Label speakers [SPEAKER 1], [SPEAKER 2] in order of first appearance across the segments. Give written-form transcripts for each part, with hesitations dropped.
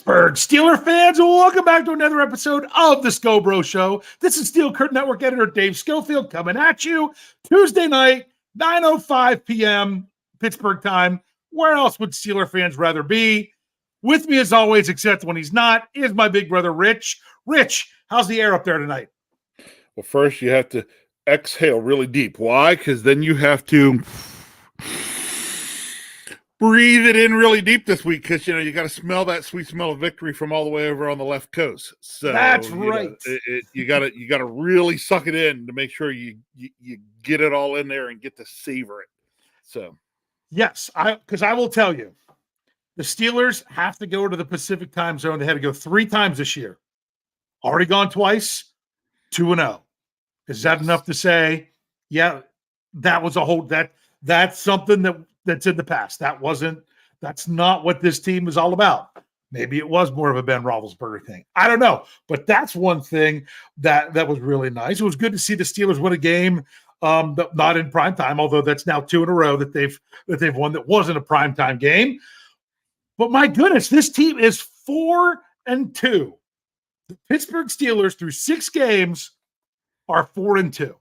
[SPEAKER 1] Pittsburgh Steeler fans, welcome back to another episode of the Scho Bro Show. This is Steel Curtain Network editor Dave Schofield coming at you Tuesday night, 9:05 p.m. Pittsburgh time. Where else would Steeler fans rather be? With me as always, except when he's not, is my big brother Rich. Rich, how's the air up there tonight?
[SPEAKER 2] Well, first you have to exhale really deep. Why? Because then you have to breathe it in really deep this week, because you got to smell that sweet smell of victory from all the way over on the left coast. So
[SPEAKER 1] that's right.
[SPEAKER 2] You got to really suck it in to make sure you get it all in there and get to savor it. So
[SPEAKER 1] yes, because I will tell you, the Steelers have to go to the Pacific time zone. They had to go 3 times this year. Already gone twice, 2-0. Is that enough to say, yeah, that was a whole that's something that's in the past. That's not what this team is all about. Maybe it was more of a Ben Roethlisberger thing. I don't know. But that's one thing that was really nice. It was good to see the Steelers win a game not in prime time, although that's now 2 in a row that they've won that wasn't a primetime game. But my goodness, this team is 4-2. The Pittsburgh Steelers through 6 games are 4-2.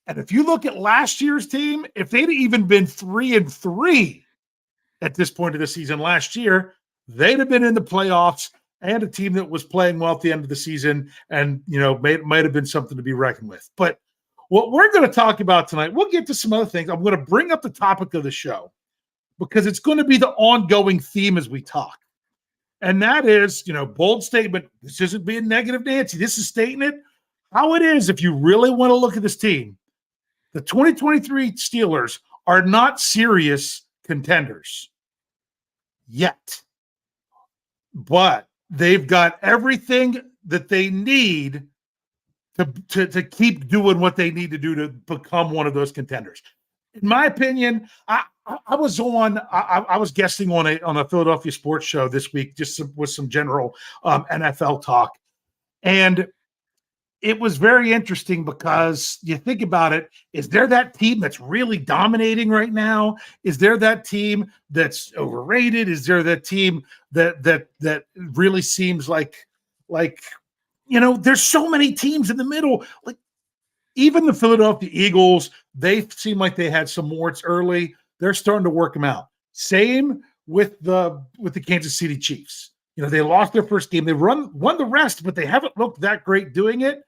[SPEAKER 1] And if you look at last year's team, if they'd even been 3-3 at this point of the season last year, they'd have been in the playoffs and a team that was playing well at the end of the season and, might have been something to be reckoned with. But what we're going to talk about tonight, we'll get to some other things. I'm going to bring up the topic of the show because it's going to be the ongoing theme as we talk. And that is, bold statement. This isn't being negative, Nancy. This is stating it how it is. If you really want to look at this team, the 2023 Steelers are not serious contenders yet, but they've got everything that they need to keep doing what they need to do to become one of those contenders. In my opinion, I was guesting on a Philadelphia sports show this week, just with some general NFL talk, and it was very interesting because you think about it. Is there that team that's really dominating right now? Is there that team that's overrated? Is there that team that really seems like there's so many teams in the middle. Like even the Philadelphia Eagles, they seem like they had some warts early. They're starting to work them out. Same with the Kansas City Chiefs. They lost their first game. They won the rest, but they haven't looked that great doing it.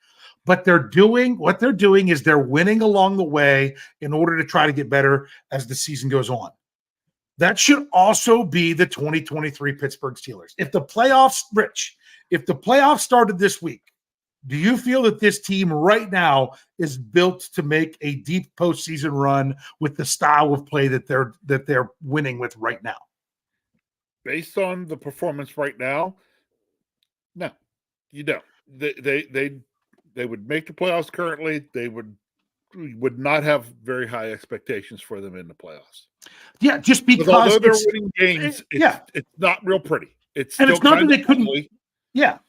[SPEAKER 1] But what they're doing is they're winning along the way in order to try to get better as the season goes on. That should also be the 2023 Pittsburgh Steelers. If the playoffs started this week, do you feel that this team right now is built to make a deep postseason run with the style of play that they're winning with right now?
[SPEAKER 2] Based on the performance right now, no, you don't. They would make the playoffs currently. They would not have very high expectations for them in the playoffs.
[SPEAKER 1] Yeah, just because
[SPEAKER 2] although they're winning games, it's not real pretty. It's not that they couldn't.
[SPEAKER 1] Yeah,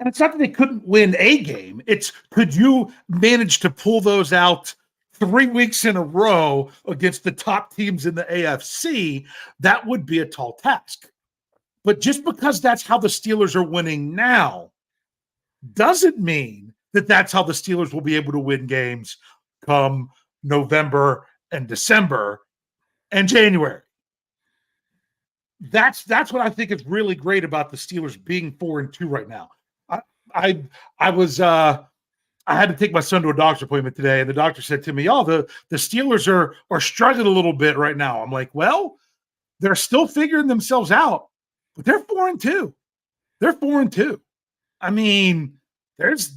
[SPEAKER 1] and it's not that they couldn't win a game. It's could you manage to pull those out 3 weeks in a row against the top teams in the AFC? That would be a tall task. But just because that's how the Steelers are winning now doesn't mean that that's how the Steelers will be able to win games come November and December and January. That's what I think is really great about the Steelers being 4-2 right now. I had to take my son to a doctor's appointment today, and the doctor said to me, "Oh, the Steelers are struggling a little bit right now." I'm like, "Well, they're still figuring themselves out, but they're 4-2. They're 4-2. I mean, there's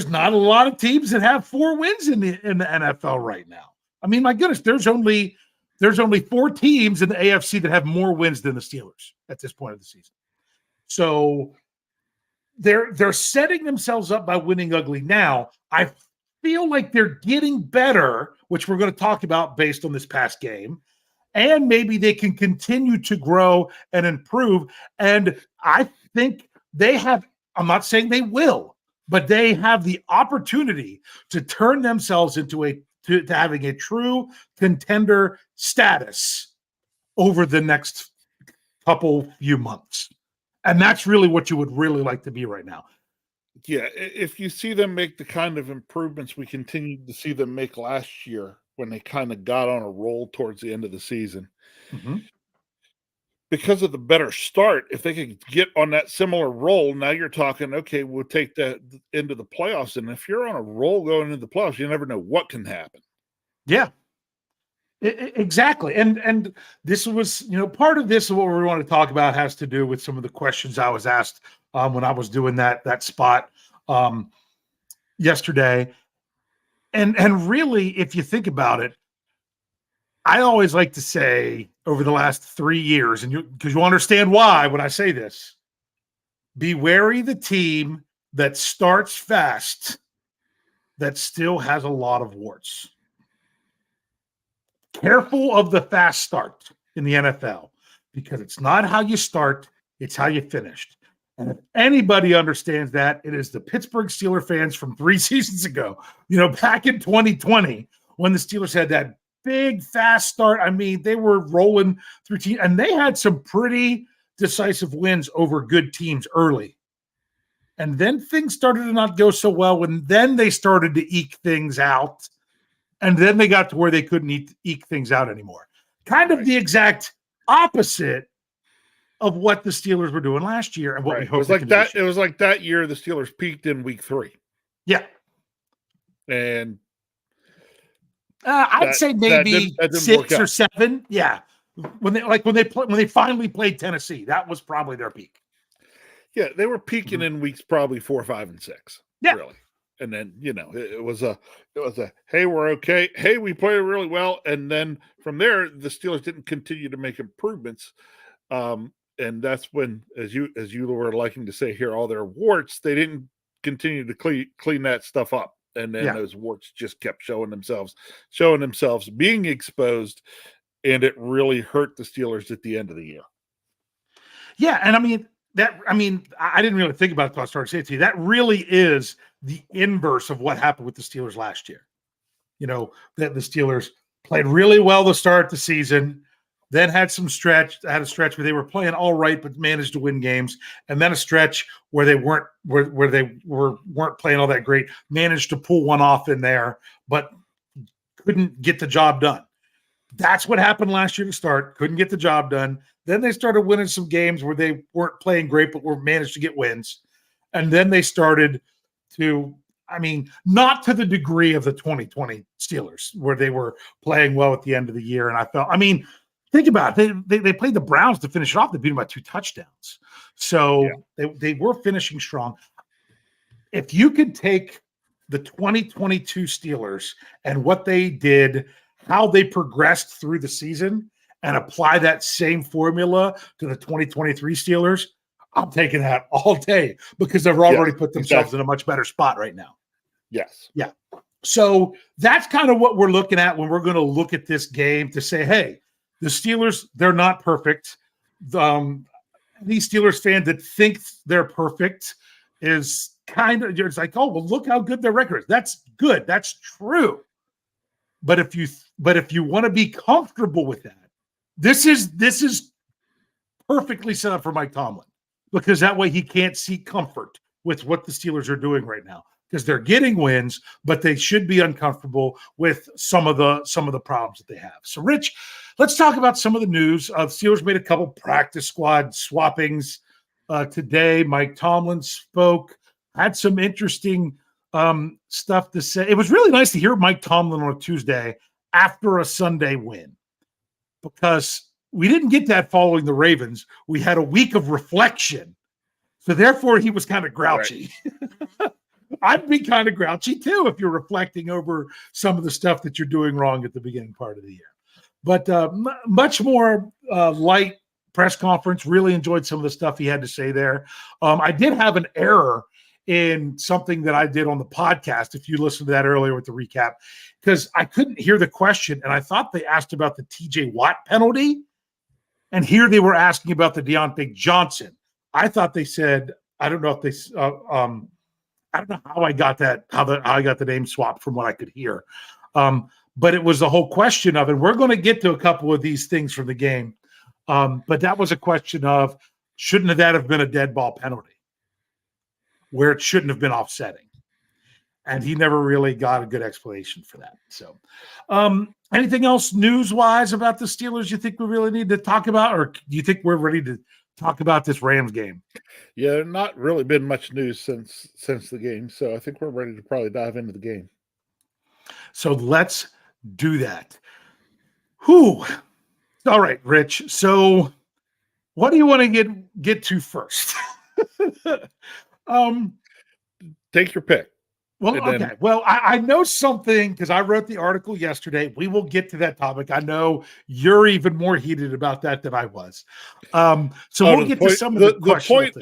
[SPEAKER 1] not a lot of teams that have 4 wins in the NFL right now. I mean, my goodness, there's only 4 teams in the AFC that have more wins than the Steelers at this point of the season. So they're setting themselves up by winning ugly now. I feel like they're getting better, which we're going to talk about based on this past game. And maybe they can continue to grow and improve. And I think they have, I'm not saying they will, but they have the opportunity to turn themselves into to having a true contender status over the next few months. And that's really what you would really like to be right now.
[SPEAKER 2] Yeah, if you see them make the kind of improvements we continued to see them make last year when they kind of got on a roll towards the end of the season,
[SPEAKER 1] Mm-hmm.
[SPEAKER 2] because of the better start, if they could get on that similar roll, now you're talking, okay, we'll take that into the playoffs. And if you're on a roll going into the playoffs, you never know what can happen.
[SPEAKER 1] Yeah. Exactly. And this was, part of this, what we want to talk about has to do with some of the questions I was asked when I was doing that spot yesterday. And really, if you think about it, I always like to say over the last 3 years, and because you understand why when I say this, be wary the team that starts fast that still has a lot of warts. Careful of the fast start in the NFL, because it's not how you start, it's how you finished. And if anybody understands that, it is the Pittsburgh Steelers fans from 3 seasons ago. Back in 2020, when the Steelers had that big fast start. I mean, they were rolling through teams, and they had some pretty decisive wins over good teams early. And then things started to not go so well, and then they started to eke things out. And then they got to where they couldn't eke things out anymore. Kind of the exact opposite of what the Steelers were doing last year and what we hoped.
[SPEAKER 2] It was like that. It was like that year the Steelers peaked in week 3.
[SPEAKER 1] Yeah.
[SPEAKER 2] And
[SPEAKER 1] I'd say maybe that 6 or 7. Yeah. When they finally played Tennessee, that was probably their peak.
[SPEAKER 2] Yeah, they were peaking in weeks probably 4, 5, and 6.
[SPEAKER 1] Yeah.
[SPEAKER 2] Really. And then, it was a, hey, we're okay. Hey, we played really well. And then from there, the Steelers didn't continue to make improvements. And that's when, as you were liking to say here, all their warts, they didn't continue to clean that stuff up. And then those warts just kept showing themselves, being exposed. And it really hurt the Steelers at the end of the year.
[SPEAKER 1] Yeah. And I didn't really think about it until I started saying it to you. That really is the inverse of what happened with the Steelers last year. That the Steelers played really well to start the season, then had a stretch where they were playing all right, but managed to win games, and then a stretch where they weren't playing all that great, managed to pull one off in there, but couldn't get the job done. That's what happened last year to start. Couldn't get the job done. Then they started winning some games where they weren't playing great, but were managed to get wins. And then they started to, not to the degree of the 2020 Steelers, where they were playing well at the end of the year. And I felt, think about it. They played the Browns to finish it off. They beat them by 2 touchdowns. So they were finishing strong. If you could take the 2022 Steelers and what they did, how they progressed through the season, and apply that same formula to the 2023 Steelers, I'm taking that all day, because they've already put themselves in a much better spot right now.
[SPEAKER 2] Yes.
[SPEAKER 1] Yeah. So that's kind of what we're looking at when we're going to look at this game, to say, hey, the Steelers, they're not perfect. These Steelers fans that think they're perfect is kind of, it's like, oh, well, look how good their record is. That's good. That's true. But if you want to be comfortable with that, this is perfectly set up for Mike Tomlin, because that way he can't seek comfort with what the Steelers are doing right now, because they're getting wins, but they should be uncomfortable with some of the problems that they have. So, Rich, let's talk about some of the news. Steelers made a couple practice squad swappings today. Mike Tomlin spoke, had some interesting stuff to say. It was really nice to hear Mike Tomlin on a Tuesday after a Sunday win, because we didn't get that following the Ravens. We had a week of reflection. So therefore he was kind of grouchy. Right. I'd be kind of grouchy too if you're reflecting over some of the stuff that you're doing wrong at the beginning part of the year. But much more light press conference. Really enjoyed some of the stuff he had to say there. I did have an error in something that I did on the podcast, if you listened to that earlier with the recap, because I couldn't hear the question, and I thought they asked about the TJ Watt penalty, and here they were asking about the Deontay Johnson. I thought they said, I don't know if they, I don't know how I got that, how I got the name swapped from what I could hear. But it was the whole question of, and we're going to get to a couple of these things from the game. But that was a question of, shouldn't that have been a dead ball penalty where it shouldn't have been offsetting? And he never really got a good explanation for that. So, anything else news-wise about the Steelers you think we really need to talk about, or do you think we're ready to talk about this Rams game?
[SPEAKER 2] Yeah, not really been much news since the game, so I think we're ready to probably dive into the game.
[SPEAKER 1] So let's do that. Whew. All right, Rich. So, what do you want to get to first?
[SPEAKER 2] Take your pick.
[SPEAKER 1] Well, okay.
[SPEAKER 2] Then,
[SPEAKER 1] well, I know something because I wrote the article yesterday. We will get to that topic. I know you're even more heated about that than I was. So we'll get to some of the
[SPEAKER 2] point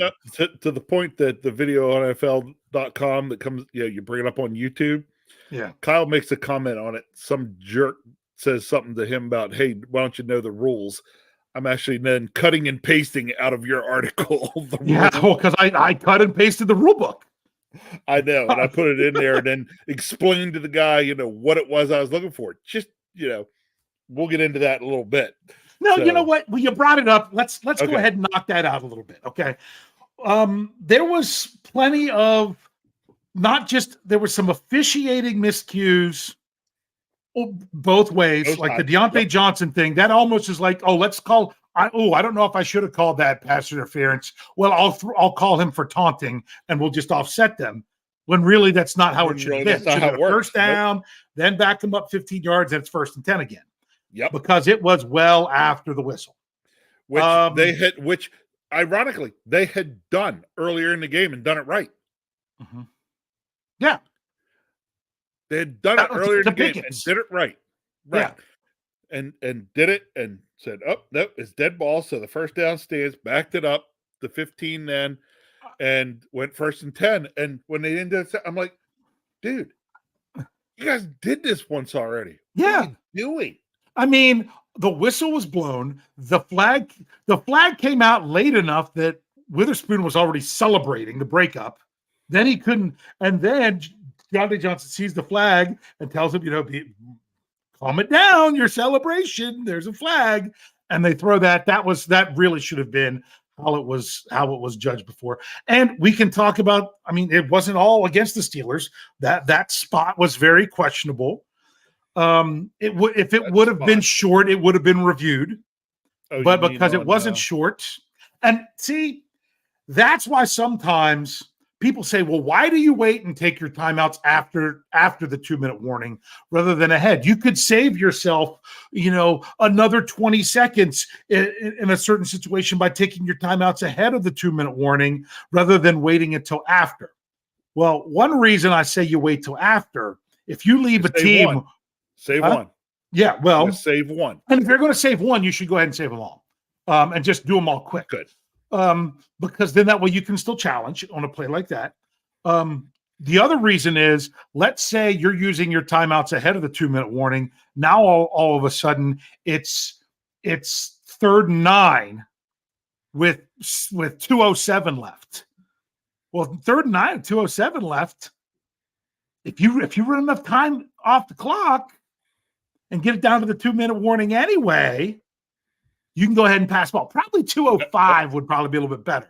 [SPEAKER 1] to
[SPEAKER 2] the point that the video on NFL.com that comes, you bring it up on YouTube.
[SPEAKER 1] Yeah.
[SPEAKER 2] Kyle makes a comment on it. Some jerk says something to him about, hey, why don't you know the rules? I'm actually then cutting and pasting out of your article.
[SPEAKER 1] Well, because I cut and pasted the rule book.
[SPEAKER 2] I know, and I put it in there and then explained to the guy, what it was I was looking for. Just, we'll get into that in a little bit.
[SPEAKER 1] No, you know what? Well, you brought it up. Let's go ahead and knock that out a little bit. Okay. There was plenty of there was some officiating miscues both ways, like the Deontay Johnson thing. That almost is like, let's call. I don't know if I should have called that pass interference. Well, I'll call him for taunting, and we'll just offset them. When really that's not how it should have been. It should have been a first down, then back them up 15 yards, and it's 1st and 10 again.
[SPEAKER 2] Yep.
[SPEAKER 1] Because it was well after the whistle.
[SPEAKER 2] Which ironically they had done earlier in the game and done it right.
[SPEAKER 1] Mm-hmm. Yeah.
[SPEAKER 2] They had done it earlier in the game and did it right. Right. Yeah. And did it and said, no, it's dead ball. So the first down stands, backed it up to 15 then, and went 1st and 10. And when they ended up, I'm like, dude, you guys did this once already.
[SPEAKER 1] Yeah.
[SPEAKER 2] What are you doing?
[SPEAKER 1] I mean, the whistle was blown. The flag came out late enough that Witherspoon was already celebrating the breakup. Then he couldn't, and then Deontay Johnson sees the flag and tells him, calm it down, your celebration. There's a flag. And they throw that. That really should have been how it was judged before. And we can talk about, it wasn't all against the Steelers. That spot was very questionable. If it would have been short, it would have been reviewed. But because it wasn't short, and see, that's why sometimes people say, well, why do you wait and take your timeouts after the 2-minute warning rather than ahead? You could save yourself, another 20 seconds in a certain situation by taking your timeouts ahead of the 2-minute warning rather than waiting until after. Well, one reason I say you wait till after, if you leave a team,
[SPEAKER 2] save one.
[SPEAKER 1] Yeah, well,
[SPEAKER 2] save one.
[SPEAKER 1] And if you're going to save one, you should go ahead and save them all, and just do them all quick.
[SPEAKER 2] Good.
[SPEAKER 1] Because then that way you can still challenge on a play like that. The other reason is, let's say you're using your timeouts ahead of the 2-minute warning. Now all of a sudden it's 3rd and 9 with 2:07 left. Well, 3rd and 9 with 2:07 left. If you run enough time off the clock and get it down to the 2-minute warning anyway, you can go ahead and pass ball. Probably 2:05 would probably be a little bit better.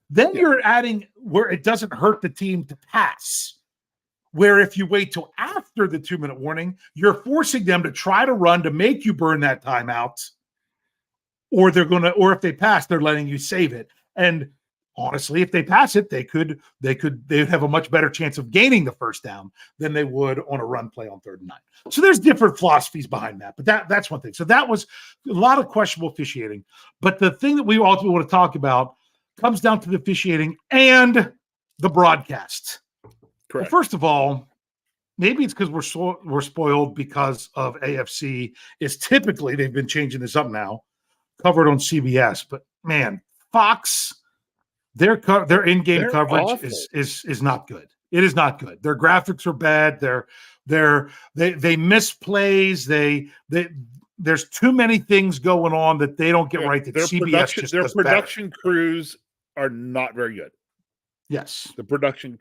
[SPEAKER 1] Then you're adding where it doesn't hurt the team to pass. Where if you wait till after the 2-minute warning, you're forcing them to try to run to make you burn that timeout, or if they pass, they're letting you save it. And honestly, if they pass it, they would have a much better chance of gaining the first down than they would on a run play on 3rd and 9. So there's different philosophies behind that, but that's one thing. So that was a lot of questionable officiating. But the thing that we ultimately want to talk about comes down to the officiating and the broadcast.
[SPEAKER 2] Correct.
[SPEAKER 1] Well, first of all, maybe it's because we're spoiled because of AFC. Is typically, they've been changing this up now, covered on CBS. But man, Fox, their in-game coverage is not good. It is not good. Their graphics are bad. They miss plays. There's too many things going on that they don't get right. That CBS
[SPEAKER 2] their production crews are not very good.
[SPEAKER 1] Yes,
[SPEAKER 2] the production,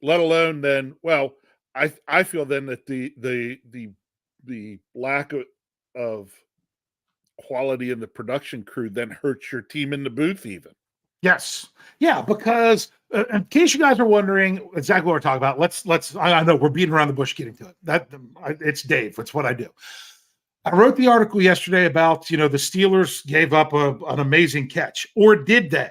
[SPEAKER 2] let alone then. Well, I feel then that the lack of quality in the production crew then hurts your team in the booth even.
[SPEAKER 1] Yes. Yeah, because in case you guys are wondering exactly what we're talking about, I know we're beating around the bush getting to it. It's Dave. It's what I do. I wrote the article yesterday about, the Steelers gave up an amazing catch, or did they?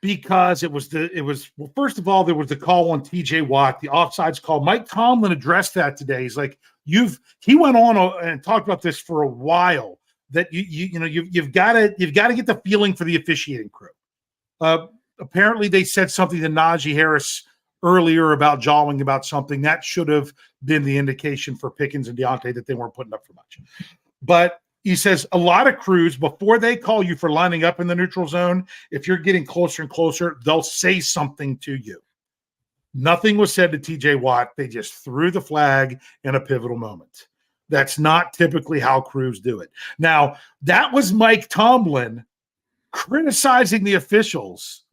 [SPEAKER 1] Because well, first of all, there was the call on TJ Watt, the offsides call. Mike Tomlin addressed that today. He's like, he went on and talked about this for a while, that you've got to get the feeling for the officiating crew. Apparently they said something to Najee Harris earlier about jawing about something. That should have been the indication for Pickens and Deontay that they weren't putting up for much. But he says a lot of crews, before they call you for lining up in the neutral zone, if you're getting closer and closer, they'll say something to you. Nothing was said to TJ Watt. They just threw the flag in a pivotal moment. That's not typically how crews do it. Now, that was Mike Tomlin criticizing the officials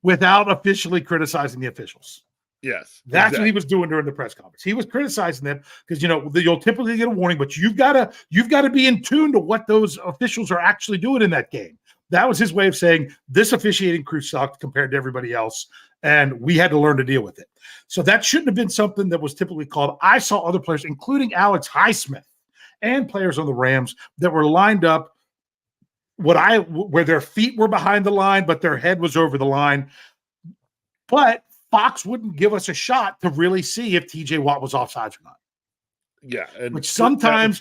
[SPEAKER 1] without officially criticizing the officials.
[SPEAKER 2] Yes.
[SPEAKER 1] That's exactly what he was doing during the press conference. He was criticizing them because, you'll typically get a warning, but you've got to be in tune to what those officials are actually doing in that game. That was his way of saying this officiating crew sucked compared to everybody else, and we had to learn to deal with it. So that shouldn't have been something that was typically called. I saw other players, including Alex Highsmith and players on the Rams, that were lined up where their feet were behind the line, but their head was over the line. But Fox wouldn't give us a shot to really see if TJ Watt was offsides or not.
[SPEAKER 2] Yeah. And
[SPEAKER 1] which sometimes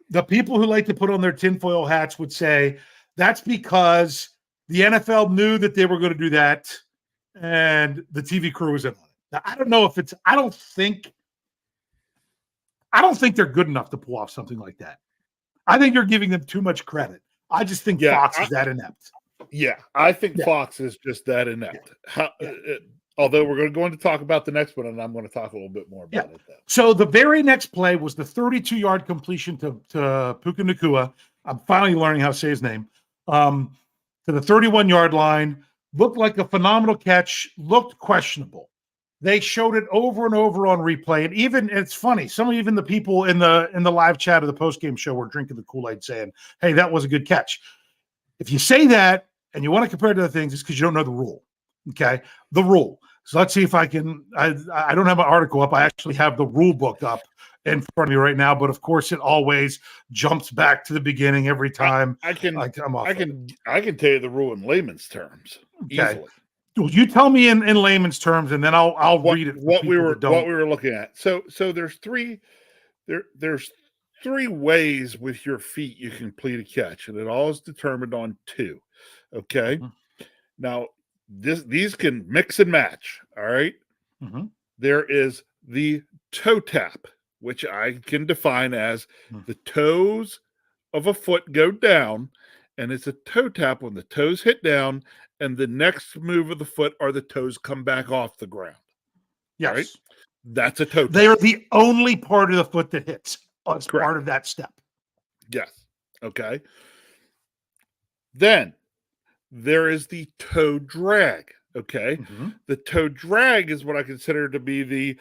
[SPEAKER 1] the people who like to put on their tinfoil hats would say that's because the NFL knew that they were going to do that and the TV crew was in on it. Now, I don't know if I don't think they're good enough to pull off something like that. I think you're giving them too much credit. I just think Fox is that inept.
[SPEAKER 2] Yeah, I think Fox is just that inept. Although we're going to go on to talk about the next one, and I'm going to talk a little bit more about it. Though.
[SPEAKER 1] So the very next play was the 32-yard completion to Puka Nacua. I'm finally learning how to say his name. To the 31-yard line. Looked like a phenomenal catch. Looked questionable. They showed it over and over on replay, and even it's funny. Even the people in the live chat of the postgame show were drinking the Kool-Aid, saying, "Hey, that was a good catch." If you say that and you want to compare it to other things, it's because you don't know the rule. Okay, the rule. So let's see if I can. I don't have my article up. I actually have the rule book up in front of me right now, but of course, it always jumps back to the beginning every time.
[SPEAKER 2] I can tell you the rule in layman's terms easily.
[SPEAKER 1] Well, you tell me in layman's terms, and then I'll read it.
[SPEAKER 2] What we were looking at. So there's three ways with your feet you can complete a catch, and it all is determined on two. Okay. Mm-hmm. Now these can mix and match. All right. Mm-hmm. There is the toe tap, which I can define as the toes of a foot go down, and it's a toe tap when the toes hit down, and the next move of the foot are the toes come back off the ground.
[SPEAKER 1] Yes.
[SPEAKER 2] Right? That's a toe tap.
[SPEAKER 1] They are the only part of the foot that hits as part of that step.
[SPEAKER 2] Yes. Okay. Then there is the toe drag. Okay. Mm-hmm. The toe drag is what I consider to be the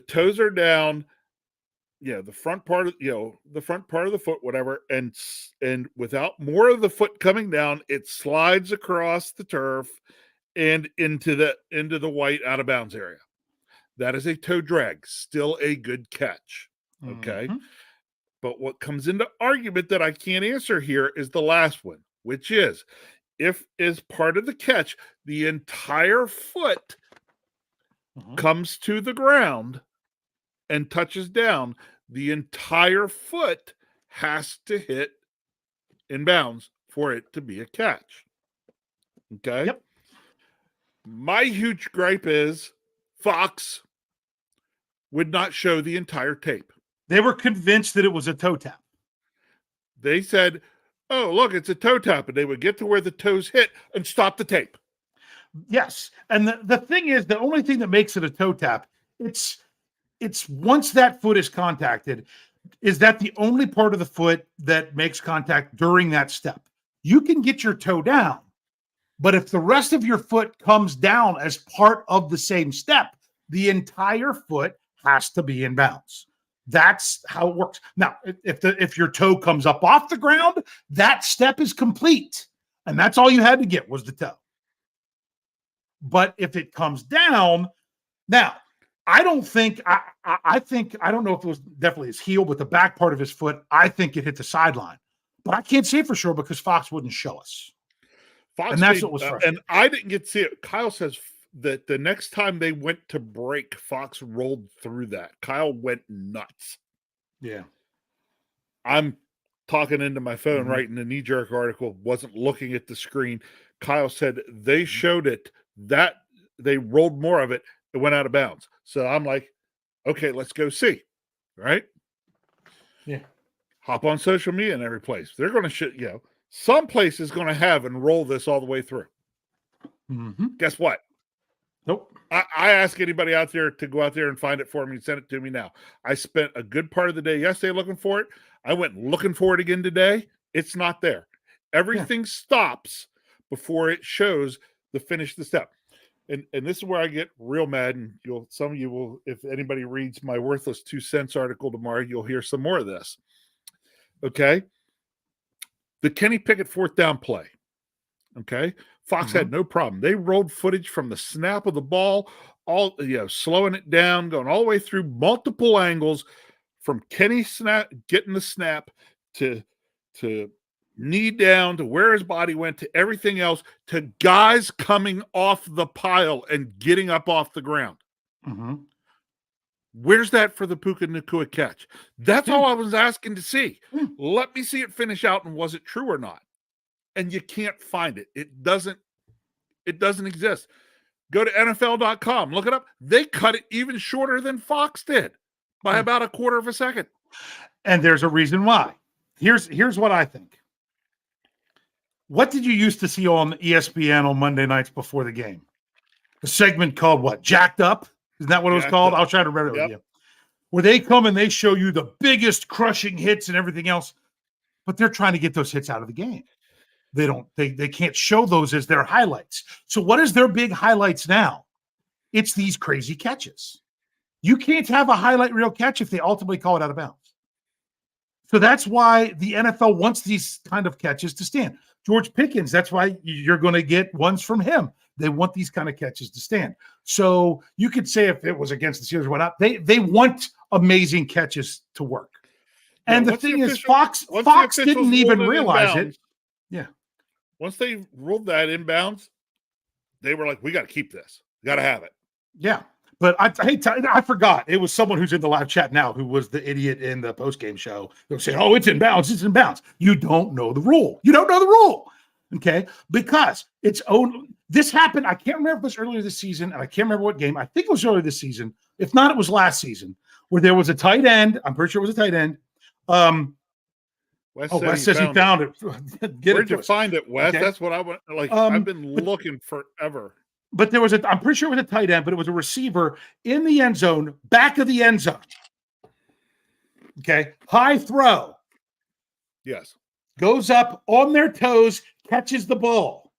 [SPEAKER 2] toes are down, the front part of the foot, whatever, and without more of the foot coming down, it slides across the turf and into the white out of bounds area. That is a toe drag, still a good catch. Okay. Mm-hmm. But what comes into argument that I can't answer here is the last one, which is if is part of the catch, the entire foot comes to the ground and touches down, the entire foot has to hit in bounds for it to be a catch. Okay?
[SPEAKER 1] Yep.
[SPEAKER 2] My huge gripe is Fox would not show the entire tape.
[SPEAKER 1] They were convinced that it was a toe tap.
[SPEAKER 2] They said, "Oh, look, it's a toe tap," and they would get to where the toes hit and stop the tape.
[SPEAKER 1] Yes. And the thing is, the only thing that makes it a toe tap, it's once that foot is contacted, is that the only part of the foot that makes contact during that step. You can get your toe down, but if the rest of your foot comes down as part of the same step, the entire foot has to be in bounds. That's how it works. Now, if your toe comes up off the ground, that step is complete. And that's all you had to get was the toe. But if it comes down, now I don't think I think I don't know if it was definitely his heel, but the back part of his foot, I think it hit the sideline. But I can't say for sure because Fox wouldn't show us.
[SPEAKER 2] Fox
[SPEAKER 1] And that's what was frustrating.
[SPEAKER 2] and I didn't get to see it. Kyle says that the next time they went to break, Fox rolled through that. Kyle went nuts.
[SPEAKER 1] Yeah.
[SPEAKER 2] I'm talking into my phone, writing a knee-jerk article, wasn't looking at the screen. Kyle said they showed it, that they rolled more of it, it went out of bounds. So I'm like, okay, let's go see. Right?
[SPEAKER 1] Yeah.
[SPEAKER 2] Hop on social media and every place. They're going to some place is going to have and roll this all the way through. Guess what?
[SPEAKER 1] Nope.
[SPEAKER 2] I ask anybody out there to go out there and find it for me and send it to me now. I spent a good part of the day yesterday looking for it. I went looking for it again today. It's not there. Everything stops before it shows the finish the step. And this is where I get real mad. And some of you will, if anybody reads my worthless 2 cents article tomorrow, you'll hear some more of this. Okay. The Kenny Pickett 4th down play. Okay. Fox had no problem. They rolled footage from the snap of the ball, all slowing it down, going all the way through multiple angles from Kenny getting the snap to knee down to where his body went to everything else to guys coming off the pile and getting up off the ground. Where's that for the Puka Nacua catch? That's all I was asking to see. Let me see it finish out, and was it true or not? And you can't find it. It doesn't exist. Go to NFL.com, look it up. They cut it even shorter than Fox did by about a quarter of a second.
[SPEAKER 1] And there's a reason why. Here's what I think. What did you used to see on ESPN on Monday nights before the game? A segment called what? Jacked Up? Isn't that what it was called? I'll try to remember it with you. Where they come and they show you the biggest crushing hits and everything else, but they're trying to get those hits out of the game. They can't show those as their highlights. So what is their big highlights now? It's these crazy catches. You can't have a highlight reel catch if they ultimately call it out of bounds. So that's why the NFL wants these kind of catches to stand. George Pickens, that's why you're going to get ones from him. They want these kind of catches to stand. So you could say if it was against the Steelers or whatnot, they want amazing catches to work. And the thing is, Fox didn't even realize it. Yeah.
[SPEAKER 2] Once they ruled that inbounds, they were like, we got to keep this. We got to have it.
[SPEAKER 1] Yeah. But I forgot. It was someone who's in the live chat now who was the idiot in the postgame show. They were saying, oh, it's inbounds. It's inbounds. You don't know the rule. You don't know the rule. Okay? Because this happened. I can't remember if it was earlier this season, and I can't remember what game. I think it was earlier this season. If not, it was last season, where there was a tight end. I'm pretty sure it was a tight end. Wes says he found it.
[SPEAKER 2] Where'd you find it, Wes? Okay. That's what I want. Like, I've been looking forever.
[SPEAKER 1] But there was I'm pretty sure it was a tight end, but it was a receiver in the end zone, back of the end zone. Okay. High throw.
[SPEAKER 2] Yes.
[SPEAKER 1] Goes up on their toes, catches the ball.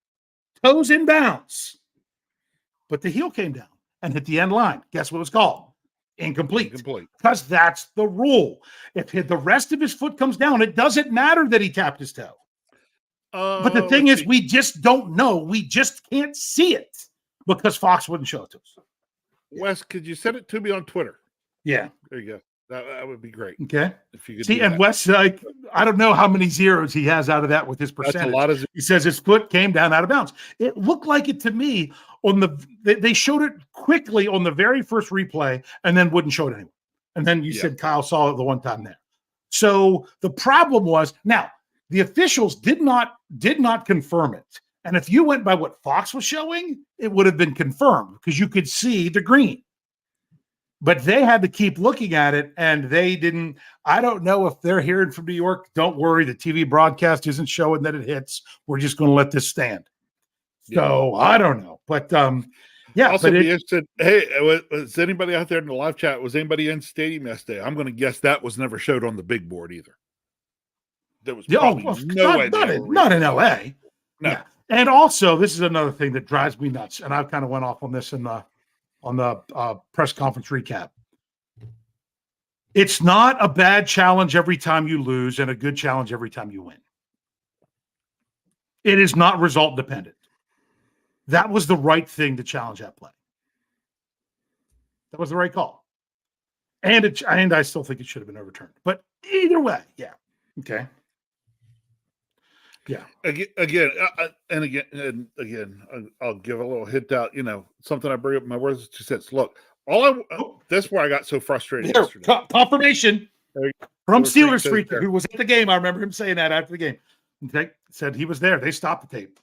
[SPEAKER 1] Toes inbounds. But the heel came down and hit the end line. Guess what it was called? Incomplete. Because that's the rule. If the rest of his foot comes down, it doesn't matter that he tapped his toe. But the thing is, we just don't know. We just can't see it because Fox wouldn't show it to us.
[SPEAKER 2] Wes, could you send it to me on Twitter?
[SPEAKER 1] Yeah.
[SPEAKER 2] There you go. That would be great.
[SPEAKER 1] Okay.
[SPEAKER 2] If you could
[SPEAKER 1] see, and Wes, I don't know how many zeros he has out of that with his percentage.
[SPEAKER 2] That's a lot of
[SPEAKER 1] he says his foot came down out of bounds. It looked like it to me they showed it quickly on the very first replay and then wouldn't show it anymore. And then you said Kyle saw it the one time there. So the problem was, now the officials did not confirm it. And if you went by what Fox was showing, it would have been confirmed because you could see the green. But they had to keep looking at it, and they didn't. I don't know if they're hearing from New York. Don't worry, the TV broadcast isn't showing that it hits. We're just going to let this stand. So I don't know, but
[SPEAKER 2] Also, be interested. Hey, was anybody out there in the live chat? Was anybody in stadium yesterday? I'm going to guess that was never showed on the big board either. There was
[SPEAKER 1] not in LA.
[SPEAKER 2] No.
[SPEAKER 1] Yeah. And also, this is another thing that drives me nuts, and I kind of went off on this in the press conference recap. It's not a bad challenge every time you lose and a good challenge every time you win. It is not result dependent. that was the right thing to challenge that play. That was the right call. And I still think it should have been overturned. But either way, yeah. Okay. Yeah.
[SPEAKER 2] I'll give a little hint out. Something I bring up in my words to says, look, that's where I got so frustrated yesterday.
[SPEAKER 1] Confirmation from Steelers Freak,
[SPEAKER 2] there.
[SPEAKER 1] who was at the game. I remember him saying that after the game. Okay, said he was there. They stopped the tape.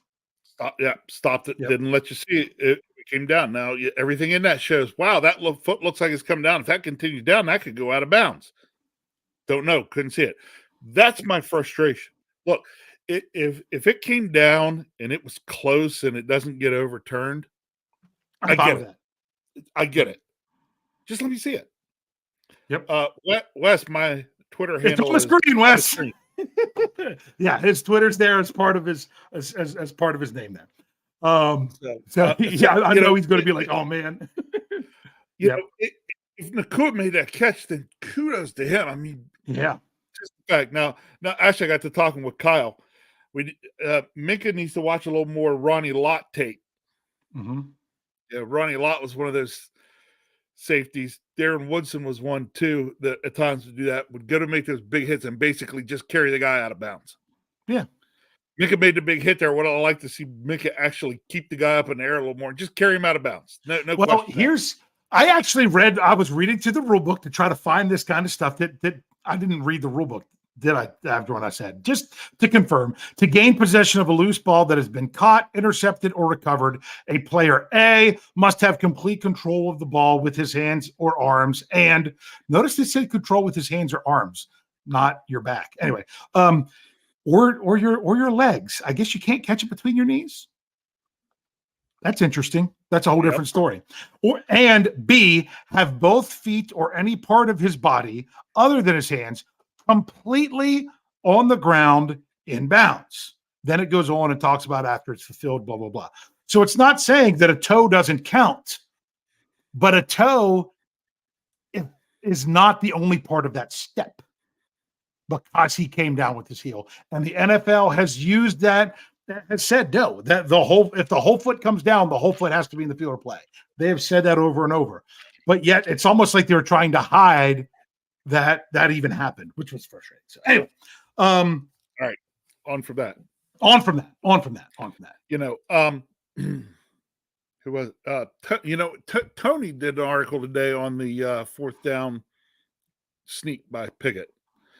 [SPEAKER 2] Stopped it.
[SPEAKER 1] Yep.
[SPEAKER 2] Didn't let you see it. It came down. Now everything in that shows, wow, that foot looks like it's come down. If that continues down, that could go out of bounds. Don't know. Couldn't see it. That's my frustration. Look, if it came down and it was close and it doesn't get overturned, I get it. I get it. Just let me see it.
[SPEAKER 1] Yep.
[SPEAKER 2] Wes, my Twitter handle
[SPEAKER 1] is Green, Wes. Yeah, his Twitter's there as part of his as part of his name there. I know he's going to be like, oh man.
[SPEAKER 2] You know, if Nakua made that catch, then kudos to him. I mean,
[SPEAKER 1] yeah.
[SPEAKER 2] Just the fact. Now, actually, I got to talking with Kyle. Minka needs to watch a little more Ronnie Lott tape.
[SPEAKER 1] Mm-hmm.
[SPEAKER 2] Yeah, Ronnie Lott was one of those safeties. Darren Woodson was one too that at times would do that, would go to make those big hits and basically just carry the guy out of bounds.
[SPEAKER 1] Yeah.
[SPEAKER 2] Minka made the big hit there. What I like to see Minka actually keep the guy up in the air a little more, just carry him out of bounds. No
[SPEAKER 1] well,
[SPEAKER 2] question.
[SPEAKER 1] I was reading through the rule book to try to find this kind of stuff that I didn't read the rule book. Did I after what I said? Just to confirm, to gain possession of a loose ball that has been caught, intercepted, or recovered, a player A must have complete control of the ball with his hands or arms. And notice it said control with his hands or arms, not your back. Anyway, or your legs. I guess you can't catch it between your knees. That's interesting. That's a whole different story. And B, have both feet or any part of his body other than his hands completely on the ground in bounds. Then it goes on and talks about after it's fulfilled, blah, blah, blah. So it's not saying that a toe doesn't count, but a toe is not the only part of that step because he came down with his heel. And the NFL has used that, has said no, that if the whole foot comes down, the whole foot has to be in the field of play. They have said that over and over. But yet it's almost like they're trying to hide that even happened, which was frustrating. So anyway,
[SPEAKER 2] all right, on from that.
[SPEAKER 1] You know,
[SPEAKER 2] who was Tony did an article today on the fourth down sneak by Pickett.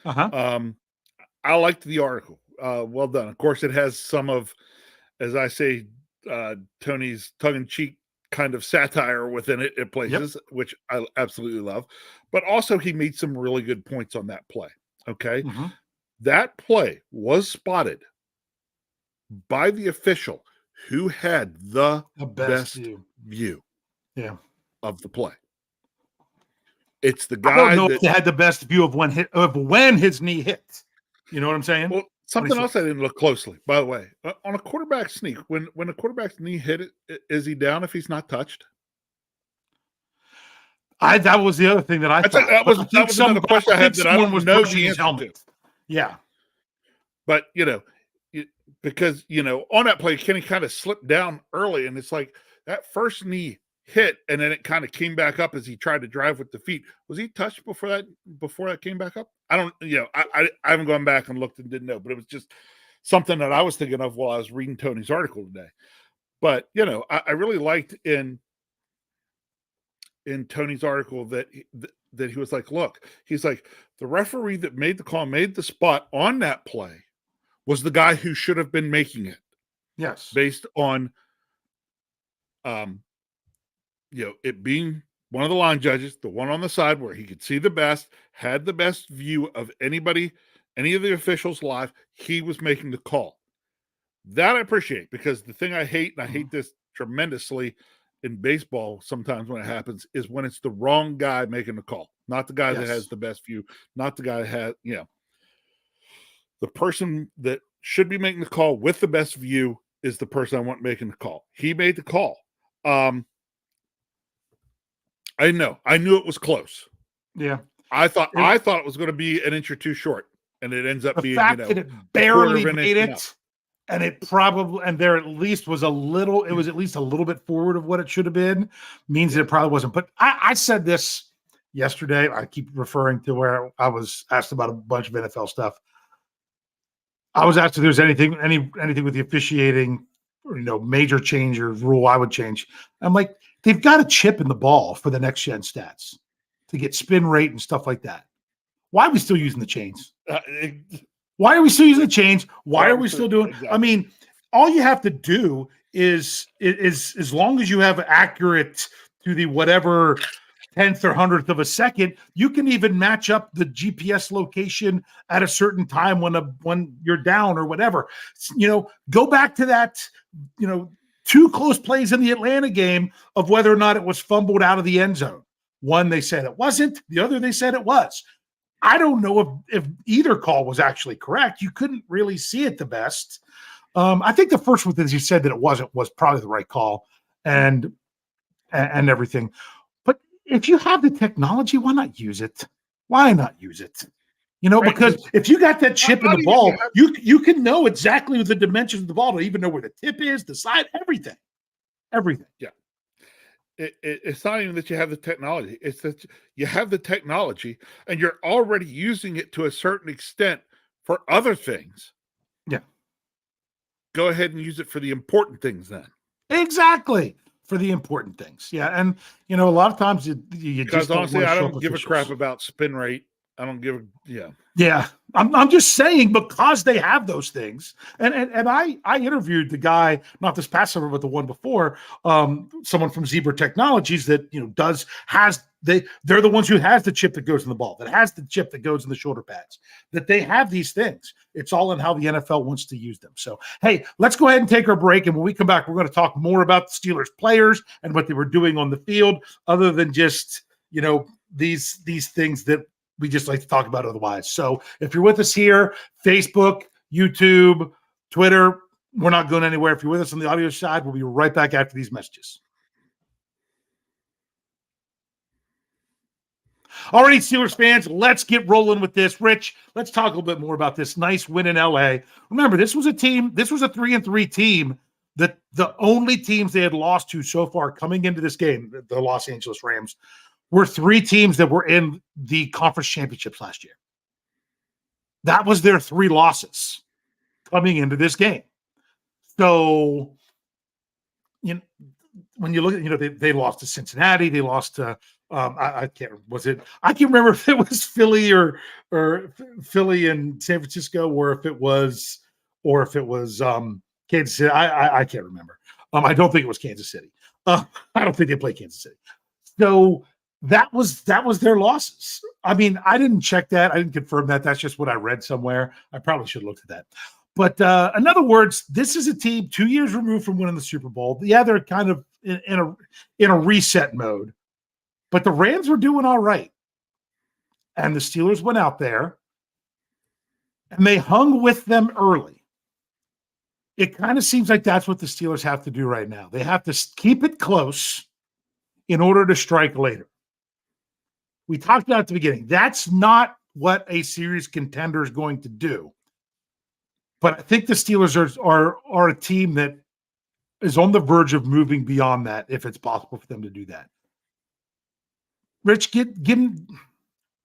[SPEAKER 2] I liked the article. Well done. Of course, it has some of, as I say, Tony's tongue-in-cheek kind of satire within it at places, which I absolutely love. But also he made some really good points on that play. Okay.
[SPEAKER 1] Mm-hmm.
[SPEAKER 2] That play was spotted by the official who had the best view of the play. It's the guy
[SPEAKER 1] I don't know if they had the best view of when his knee hit. You know what I'm saying?
[SPEAKER 2] Well, something else I didn't look closely, by the way. On a quarterback sneak, when a quarterback's knee hit it, is he down if he's not touched?
[SPEAKER 1] That was the other thing that I thought.
[SPEAKER 2] That was another question I had that I don't know the answer to.
[SPEAKER 1] Yeah.
[SPEAKER 2] But, because, on that play, Kenny kind of slipped down early, and it's like that first knee hit, and then it kind of came back up as he tried to drive with the feet. Was he touched before that came back up? I don't, I haven't gone back and looked and didn't know, but it was just something that I was thinking of while I was reading Tony's article today. But, I really liked in Tony's article that he was like, look, he's like, the referee that made the call, made the spot on that play was the guy who should have been making it.
[SPEAKER 1] Yes.
[SPEAKER 2] Based on, it being one of the line judges, the one on the side where he could see the best, had the best view of any of the officials live, he was making the call. That I appreciate, because the thing I hate, and I hate this tremendously in baseball sometimes when it happens, is when it's the wrong guy making the call, not the guy that has the best view, not the guy that has, the person that should be making the call with the best view is the person I want making the call. He made the call. I knew it was close.
[SPEAKER 1] Yeah.
[SPEAKER 2] I thought it was going to be an inch or two short, and it ends up being,
[SPEAKER 1] that it barely made it and it probably, and there at least was a little, it was at least a little bit forward of what it should have been, means that it probably wasn't. But I said this yesterday. I keep referring to where I was asked about a bunch of NFL stuff. I was asked if there's anything with the officiating, or, major change or rule I would change. I'm like, they've got a chip in the ball for the next gen stats to get spin rate and stuff like that. Why are we still using the chains? Why are we still using the chains? Why are we still doing? Exactly. I mean, all you have to do is as long as you have accurate to the whatever 10th or 100th of a second, you can even match up the GPS location at a certain time when you're down or whatever. Go back to that, 2 close plays in the Atlanta game of whether or not it was fumbled out of the end zone. One, they said it wasn't. The other, they said it was. I don't know if either call was actually correct. You couldn't really see it the best. I think the first one that you said that it wasn't was probably the right call and everything. But if you have the technology, why not use it? Why not use it? Right. Because if you got that chip in the ball, you can know exactly the dimensions of the ball to even know where the tip is, the side, everything. Everything.
[SPEAKER 2] Yeah. It's not even that you have the technology. It's that you have the technology and you're already using it to a certain extent for other things.
[SPEAKER 1] Yeah.
[SPEAKER 2] Go ahead and use it for the important things then.
[SPEAKER 1] Exactly. For the important things. Yeah. And, a lot of times you
[SPEAKER 2] because
[SPEAKER 1] just
[SPEAKER 2] honestly, I don't give a crap about spin rate. I don't give a, yeah.
[SPEAKER 1] Yeah. I'm just saying, because they have those things. And I interviewed the guy, not this past summer, but the one before, someone from Zebra Technologies that, they're the ones who has the chip that goes in the ball, that has the chip that goes in the shoulder pads, that they have these things. It's all in how the NFL wants to use them. So, hey, let's go ahead and take our break. And when we come back, we're going to talk more about the Steelers players and what they were doing on the field, other than just, these things that we just like to talk about otherwise. So if you're with us here, Facebook, YouTube, Twitter, we're not going anywhere. If you're with us on the audio side, we'll be right back after these messages. All right, Steelers fans, let's get rolling with this. Rich, let's talk a little bit more about this nice win in LA. Remember, this was a 3-3 team that the only teams they had lost to so far coming into this game, the Los Angeles Rams, were 3 teams that were in the conference championships last year. That was their 3 losses coming into this game. So, when you look at, they lost to Cincinnati, they lost to, I can't remember if it was Philly or Philly and San Francisco, or if it was Kansas City. I can't remember. I don't think it was Kansas City. I don't think they played Kansas City. So that was their losses. I mean, I didn't check that. I didn't confirm that. That's just what I read somewhere. I probably should have looked at that. But in other words, this is a team 2 years removed from winning the Super Bowl. Yeah, they're kind of in a reset mode. But the Rams were doing all right. And the Steelers went out there and they hung with them early. It kind of seems like that's what the Steelers have to do right now. They have to keep it close in order to strike later. We talked about at the beginning. That's not what a series contender is going to do. But I think the Steelers are a team that is on the verge of moving beyond that, if it's possible for them to do that. Rich,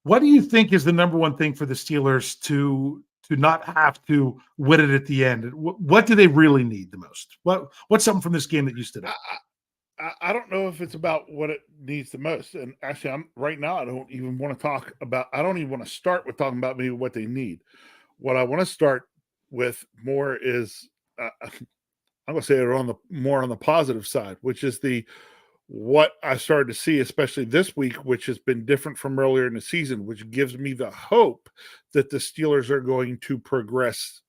[SPEAKER 1] what do you think is the number one thing for the Steelers to not have to win it at the end? What do they really need the most? What's something from this game that you stood out?
[SPEAKER 2] I don't know if it's about what it needs the most. And actually, right now, I don't even want to start with talking about maybe what they need. What I want to start with more is, I'm going to say it more on the positive side, which is what I started to see, especially this week, which has been different from earlier in the season, which gives me the hope that the Steelers are going to progress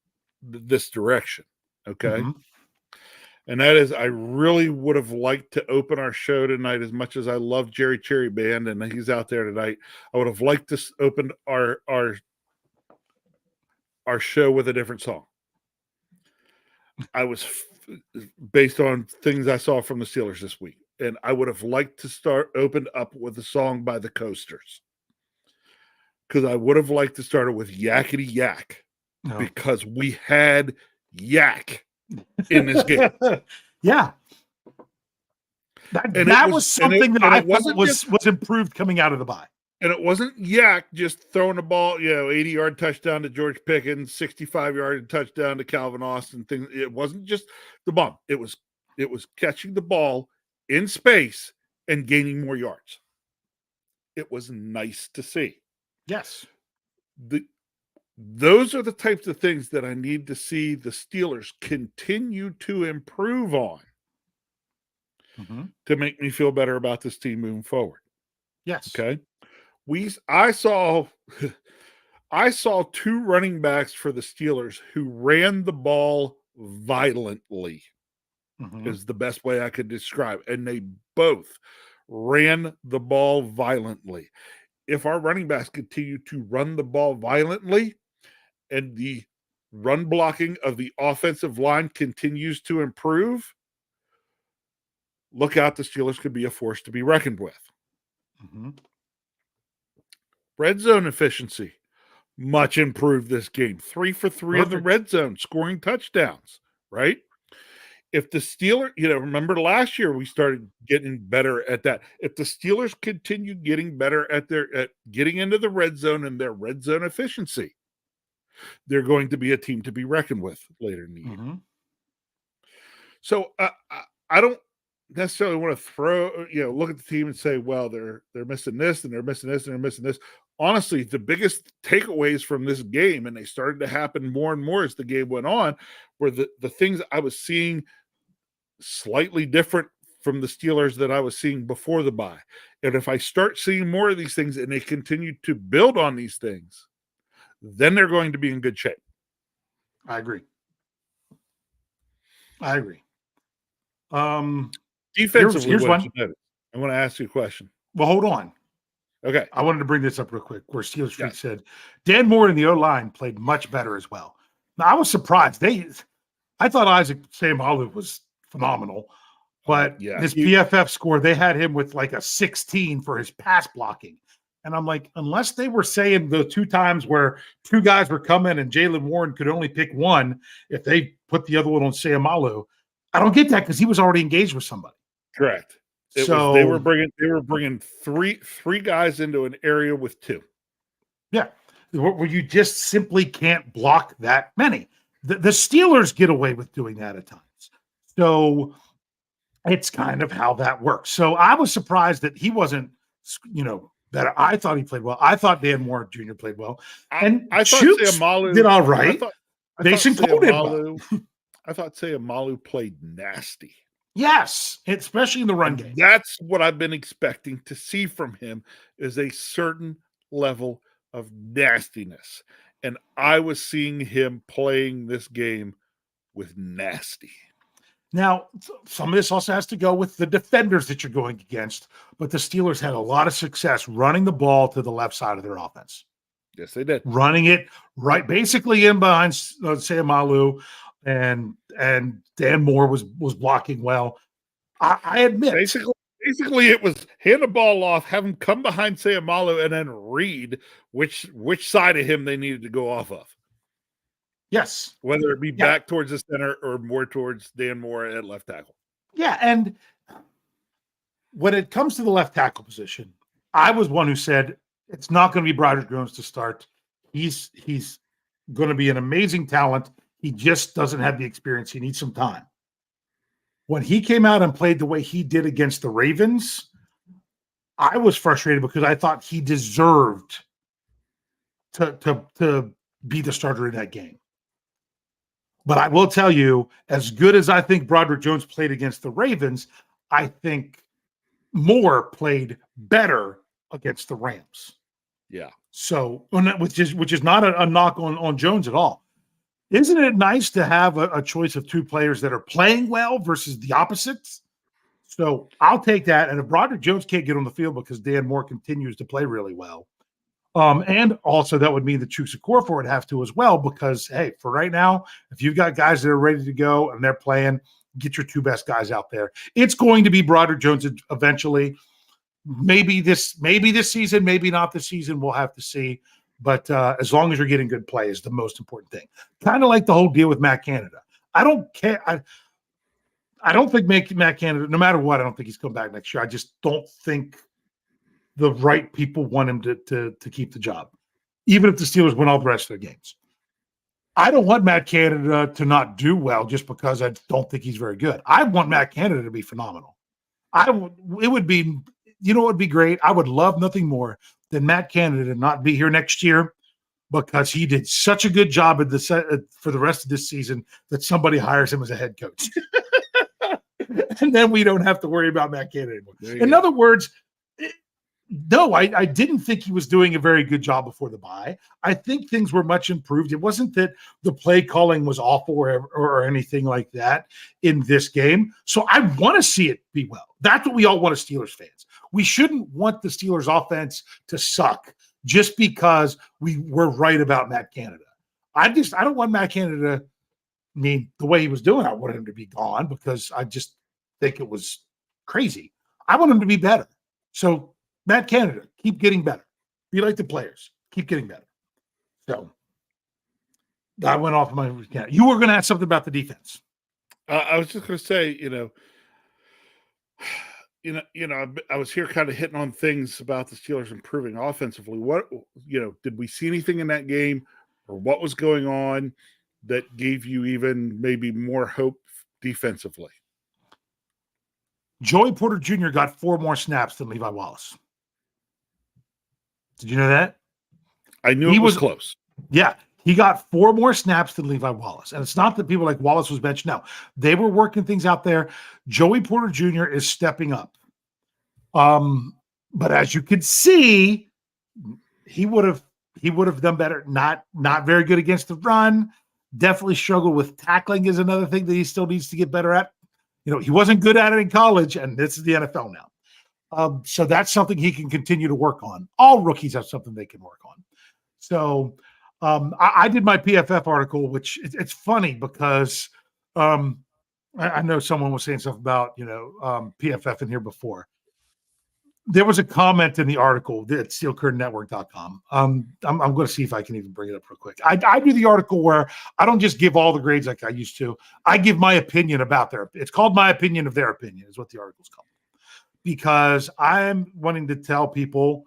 [SPEAKER 2] this direction. Okay. Mm-hmm. And that is, I really would have liked to open our show tonight, as much as I love Jerry Cherry Band and he's out there tonight. I would have liked to open our show with a different song. I was based on things I saw from the Steelers this week. And I would have liked to opened up with a song by the Coasters. Because I would have liked to start it with Yakety Yak. No. Because we had yak in this game.
[SPEAKER 1] Yeah. That was something that I thought was improved coming out of the bye.
[SPEAKER 2] And it wasn't yak just throwing the ball, 80-yard touchdown to George Pickens, 65-yard touchdown to Calvin Austin. Things. It wasn't just the bomb. It was catching the ball in space and gaining more yards. It was nice to see.
[SPEAKER 1] Yes.
[SPEAKER 2] Those are the types of things that I need to see the Steelers continue to improve on to make me feel better about this team moving forward.
[SPEAKER 1] Yes.
[SPEAKER 2] Okay. I saw 2 running backs for the Steelers who ran the ball violently. Is the best way I could describe. And they both ran the ball violently. If our running backs continue to run the ball violently and the run blocking of the offensive line continues to improve, look out, the Steelers could be a force to be reckoned with. Red zone efficiency, much improved this game. 3 for 3 in the red zone, scoring touchdowns, right? If the Steelers, remember last year we started getting better at that. If the Steelers continue getting better at getting into the red zone and their red zone efficiency, they're going to be a team to be reckoned with later in the year. So I don't necessarily want to throw, look at the team and say, well, they're missing this and they're missing this and they're missing this. Honestly, the biggest takeaways from this game, and they started to happen more and more as the game went on, were the things I was seeing slightly different from the Steelers that I was seeing before the bye. And if I start seeing more of these things and they continue to build on these things, then they're going to be in good shape.
[SPEAKER 1] I agree.
[SPEAKER 2] Defensively,
[SPEAKER 1] here's one.
[SPEAKER 2] I want to ask you a question.
[SPEAKER 1] Well, hold on.
[SPEAKER 2] Okay.
[SPEAKER 1] I wanted to bring this up real quick, where Steelers Freak said Dan Moore in the O-line played much better as well. Now, I was surprised. I thought Isaac Seumalo was phenomenal, but his PFF score, they had him with like a 16 for his pass blocking. And I'm like, unless they were saying the 2 times where 2 guys were coming and Jaylen Warren could only pick one if they put the other one on Seumalo, I don't get that because he was already engaged with somebody.
[SPEAKER 2] Correct. They were bringing three guys into an area with 2.
[SPEAKER 1] Yeah, where you just simply can't block that many. The Steelers get away with doing that at times. So it's kind of how that works. So I was surprised that he wasn't, better. I thought he played well. I thought Dan Moore Jr. played well. And
[SPEAKER 2] I thought
[SPEAKER 1] Seumalo did all right. Mason Cole did well.
[SPEAKER 2] I thought Seumalo played nasty.
[SPEAKER 1] Yes, especially in the run game.
[SPEAKER 2] That's what I've been expecting to see from him, is a certain level of nastiness. And I was seeing him playing this game with nasty.
[SPEAKER 1] Now, some of this also has to go with the defenders that you're going against, but the Steelers had a lot of success running the ball to the left side of their offense.
[SPEAKER 2] Yes, they did.
[SPEAKER 1] Running it right, basically in behind Seumalo, and Dan Moore was blocking well. I admit.
[SPEAKER 2] Basically, it was hand the ball off, have him come behind Seumalo, and then read which side of him they needed to go off of.
[SPEAKER 1] Yes.
[SPEAKER 2] Whether it be back towards the center or more towards Dan Moore at left tackle.
[SPEAKER 1] Yeah, and when it comes to the left tackle position, I was one who said it's not going to be Broderick Jones to start. He's going to be an amazing talent. He just doesn't have the experience. He needs some time. When he came out and played the way he did against the Ravens, I was frustrated because I thought he deserved to be the starter in that game. But I will tell you, as good as I think Broderick Jones played against the Ravens, I think Moore played better against the Rams.
[SPEAKER 2] Yeah.
[SPEAKER 1] So, which is not a knock on Jones at all. Isn't it nice to have a choice of 2 players that are playing well versus the opposites? So I'll take that. And if Broderick Jones can't get on the field because Dan Moore continues to play really well, and also that would mean that Chuks Okorafor would have to as well, because, hey, for right now, if you've got guys that are ready to go and they're playing, get your 2 best guys out there. It's going to be Broderick Jones eventually. Maybe this season, maybe not this season. We'll have to see. But as long as you're getting good play is the most important thing. Kind of like the whole deal with Matt Canada. I don't care. I don't think Matt Canada, no matter what, I don't think he's coming back next year. I just don't think the right people want him to keep the job, even if the Steelers win all the rest of their games. I don't want Matt Canada to not do well just because I don't think he's very good. I want Matt Canada to be phenomenal. It would be, what would be great? I would love nothing more than Matt Canada to not be here next year because he did such a good job for the rest of this season that somebody hires him as a head coach. And then we don't have to worry about Matt Canada anymore. In other words, no, I didn't think he was doing a very good job before the bye. I think things were much improved. It wasn't that the play calling was awful or anything like that in this game. So I want to see it be well. That's what we all want as Steelers fans. We shouldn't want the Steelers offense to suck just because we were right about Matt Canada. I don't want Matt Canada to, the way he was doing, I want him to be gone because I just think it was crazy. I want him to be better. So Matt Canada, keep getting better. Be like the players. Keep getting better. So I went off my – you were going to ask something about the defense.
[SPEAKER 2] I was just going to say, I was here kind of hitting on things about the Steelers improving offensively. What, did we see anything in that game or what was going on that gave you even maybe more hope defensively?
[SPEAKER 1] Joey Porter Jr. got 4 more snaps than Levi Wallace. Did you know that?
[SPEAKER 2] I knew it was close.
[SPEAKER 1] Yeah. He got 4 more snaps than Levi Wallace. And it's not that people like Wallace was benched. No, they were working things out there. Joey Porter Jr. is stepping up. But as you could see, he would have done better. Not very good against the run. Definitely struggled with tackling is another thing that he still needs to get better at. He wasn't good at it in college, and this is the NFL now. So that's something he can continue to work on. All rookies have something they can work on. So I did my PFF article, which it's funny because I know someone was saying stuff about, PFF in here before. There was a comment in the article at steelcurtainnetwork.com. I'm going to see if I can even bring it up real quick. I do the article where I don't just give all the grades like I used to. I give my opinion about it's called My Opinion of Their Opinion is what the article's called. Because I'm wanting to tell people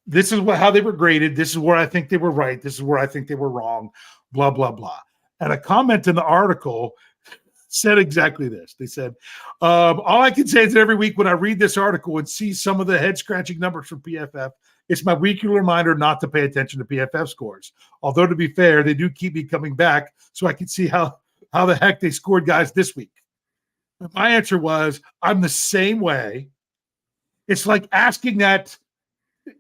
[SPEAKER 1] this is how they were graded. This is where I think they were right. This is where I think they were wrong, blah, blah, blah. And a comment in the article said exactly this. They said, all I can say is that every week when I read this article and see some of the head-scratching numbers from PFF, it's my weekly reminder not to pay attention to PFF scores. Although, to be fair, they do keep me coming back so I can see how the heck they scored guys this week. My answer was, I'm the same way. It's like asking that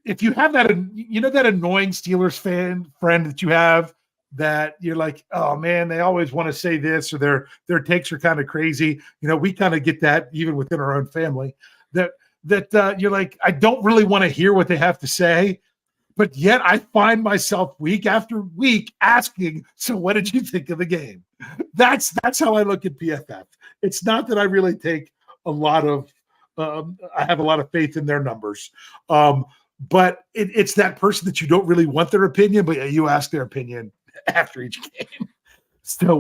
[SPEAKER 1] if you have that, that annoying Steelers friend that you have that you're like, oh man, they always want to say this or their takes are kind of crazy. We kind of get that even within our own family that you're like, I don't really want to hear what they have to say, but yet I find myself week after week asking, so what did you think of the game? That's how I look at PFF. It's not that I really take a lot of I have a lot of faith in their numbers. But it's that person that you don't really want their opinion, but you ask their opinion after each game. So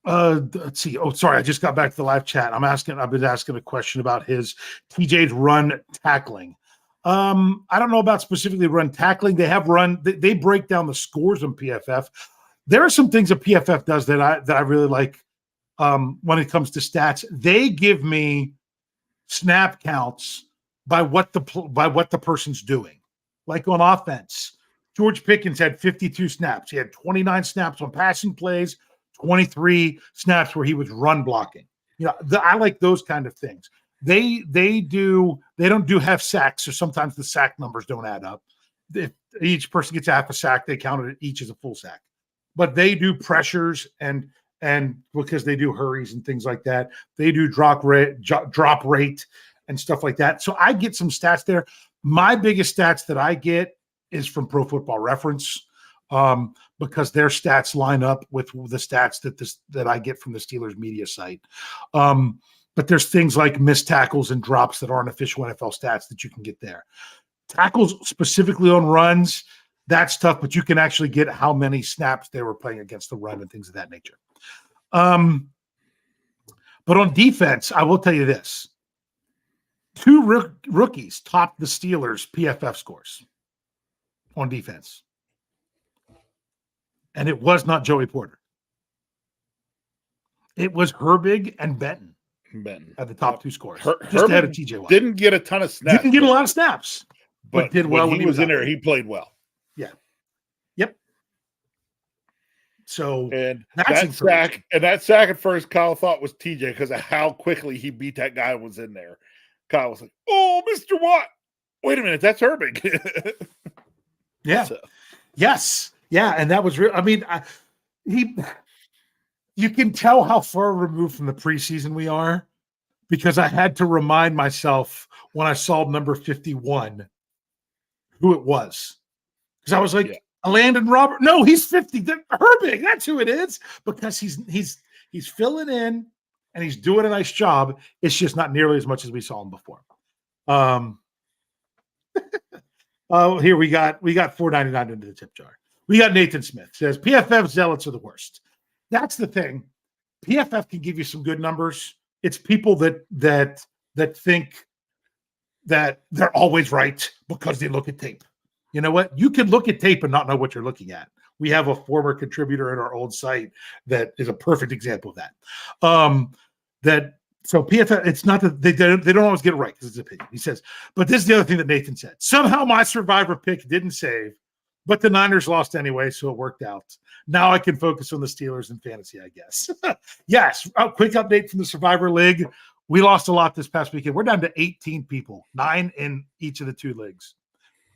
[SPEAKER 1] let's see. Oh, sorry, I just got back to the live chat. I've been asking a question about his TJ's run tackling. I don't know about specifically run tackling. They break down the scores on PFF. There are some things that PFF does that I really like when it comes to stats. They give me snap counts by what the person's doing. Like on offense, George Pickens had 52 snaps. He had 29 snaps on passing plays, 23 snaps where he was run blocking. I like those kind of things. They don't do half sacks, so sometimes the sack numbers don't add up. If each person gets half a sack, they count it each as a full sack. But they do pressures and because they do hurries and things like that, they do drop rate and stuff like that. So I get some stats there. My biggest stats that I get is from Pro Football Reference because their stats line up with the stats that I get from the Steelers media site. But there's things like missed tackles and drops that aren't official NFL stats that you can get there. Tackles specifically on runs, That's tough, but you can actually get how many snaps they were playing against the run and things of that nature. But on defense, I will tell you this. 2 rookies topped the Steelers' PFF scores on defense. And it was not Joey Porter. It was Herbig and Benton at the top 2 scores. Just ahead of TJ Watt.
[SPEAKER 2] Didn't get a ton of snaps.
[SPEAKER 1] Didn't get a lot of snaps, but did well
[SPEAKER 2] when he was in there. He played well.
[SPEAKER 1] Yeah. Yep. So
[SPEAKER 2] and that sack at first, Kyle thought was TJ because of how quickly he beat that guy who was in there. Kyle was like, "Oh, Mr. Watt, wait a minute, that's Herbig."
[SPEAKER 1] Yeah. So. Yes. Yeah, and that was real. I mean, you can tell how far removed from the preseason we are because I had to remind myself when I saw number 51 who it was. Because I was like, Landon Robert. No, he's 50. Herbig, that's who it is. Because he's filling in and he's doing a nice job. It's just not nearly as much as we saw him before. Here we got $4.99 into the tip jar. We got Nathan Smith says PFF zealots are the worst. That's the thing. PFF can give you some good numbers. It's people that think that they're always right because they look at tape. You know what? You can look at tape and not know what you're looking at. We have a former contributor in our old site that is a perfect example of that. So PFF, it's not that they don't always get it right because it's opinion. He says, but this is the other thing that Nathan said. Somehow my survivor pick didn't save, but the Niners lost anyway, so it worked out. Now I can focus on the Steelers and fantasy, I guess. Yes. Quick update from the Survivor League. We lost a lot this past weekend. We're down to 18 people, 9 in each of the 2 leagues.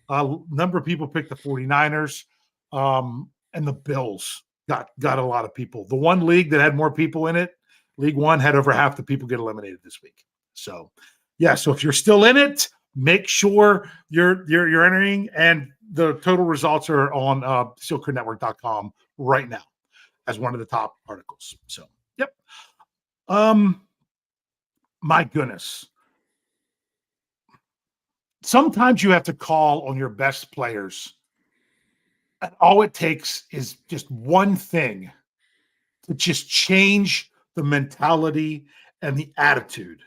[SPEAKER 1] Number of people picked the 49ers, and the Bills got a lot of people. The one league that had more people in it, League One, had over half the people get eliminated this week. So, yeah. So if you're still in it, make sure you're entering, and the total results are on SteelCareerNetwork.com right now as one of the top articles. So, yep. My goodness. Sometimes you have to call on your best players, and all it takes is just one thing to just change the mentality and the attitude.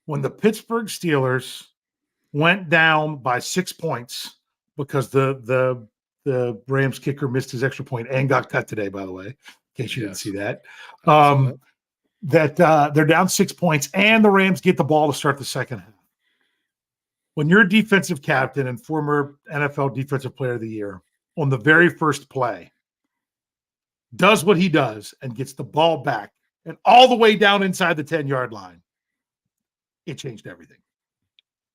[SPEAKER 1] When the Pittsburgh Steelers went down by 6 points because the Rams kicker missed his extra point and got cut today, by the way, in case you didn't see that. They're down 6 points and the Rams get the ball to start the second half. When your defensive captain and former NFL Defensive Player of the Year on the very first play does what he does and gets the ball back and all the way down inside the 10-yard line, it changed everything.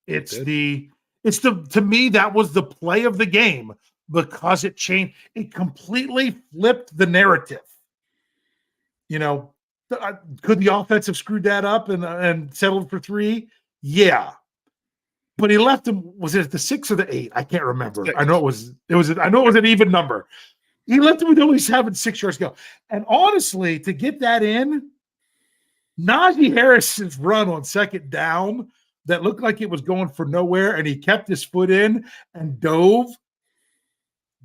[SPEAKER 1] To me, that was the play of the game because it changed. It completely flipped the narrative. You know, could the offense have screwed that up and settled for 3? Yeah. But he left him. Was it the 6 or the 8? I can't remember. I know it was an even number. He left him with only 6 yards to go. And honestly, to get that in, Najee Harris's run on second down that looked like it was going for nowhere, and he kept his foot in and dove,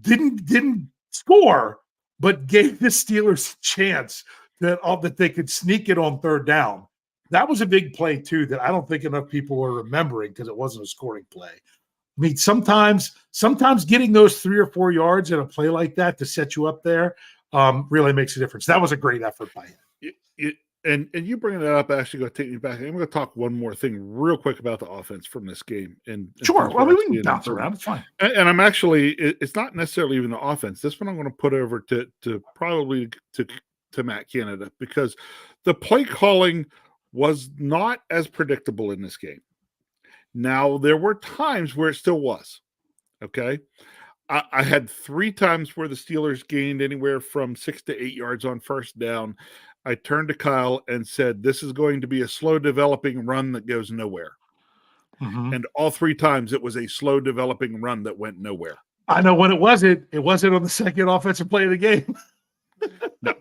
[SPEAKER 1] didn't score, but gave the Steelers a chance that they could sneak it on third down. That was a big play, too, that I don't think enough people are remembering because it wasn't a scoring play. I mean, sometimes getting those 3 or 4 yards in a play like that to set you up there really makes a difference. That was a great effort by him.
[SPEAKER 2] And you bringing that up actually going to take me back. I'm going to talk one more thing real quick about the offense from this game. And
[SPEAKER 1] sure, well, we can bounce around. It's fine.
[SPEAKER 2] And I'm actually, it's not necessarily even the offense. This one I'm going to put over to probably to Matt Canada because the play calling was not as predictable in this game. Now, there were times where it still was. Okay. I had 3 times where the Steelers gained anywhere from 6 to 8 yards on first down. I turned to Kyle and said, this is going to be a slow developing run that goes nowhere. Mm-hmm. And all 3 times it was a slow developing run that went nowhere.
[SPEAKER 1] I know when it wasn't. It wasn't on the second offensive play of the game.
[SPEAKER 2] No.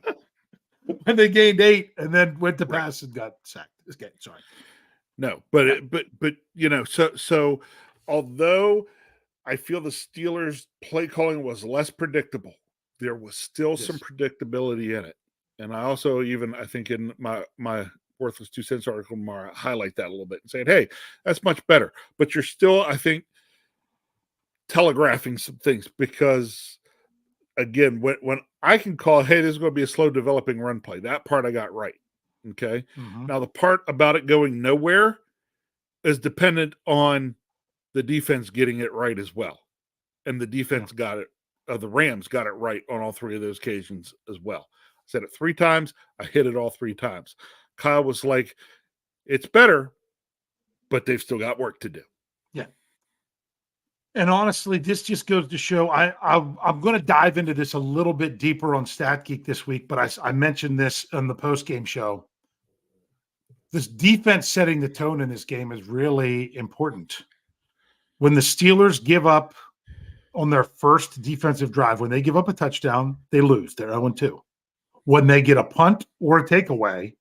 [SPEAKER 1] When they gained 8 and then went to pass and got sacked. This game, sorry.
[SPEAKER 2] No, but you know, so although I feel the Steelers' play calling was less predictable. There was still some
[SPEAKER 1] Yes.
[SPEAKER 2] predictability in it. And I also I think in my Worthless 2 Cents article tomorrow, highlight that a little bit and saying, hey, that's much better. But you're still, I think, telegraphing some things because, again, when I can call, hey, this is going to be a slow developing run play, that part I got right. Okay.
[SPEAKER 1] Mhm.
[SPEAKER 2] Now, the part about it going nowhere is dependent on the defense getting it right as well. And the defense got it, the Rams got it right on all three of those occasions as well. I said it 3 times. I hit it all 3 times. Kyle was like, it's better, but they've still got work to do.
[SPEAKER 1] Yeah. And honestly, this just goes to show I'm going to dive into this a little bit deeper on Stat Geek this week, but I mentioned this on the post-game show. This defense setting the tone in this game is really important. When the Steelers give up on their first defensive drive, when they give up a touchdown, they lose. They're 0-2. When they get a punt or a takeaway,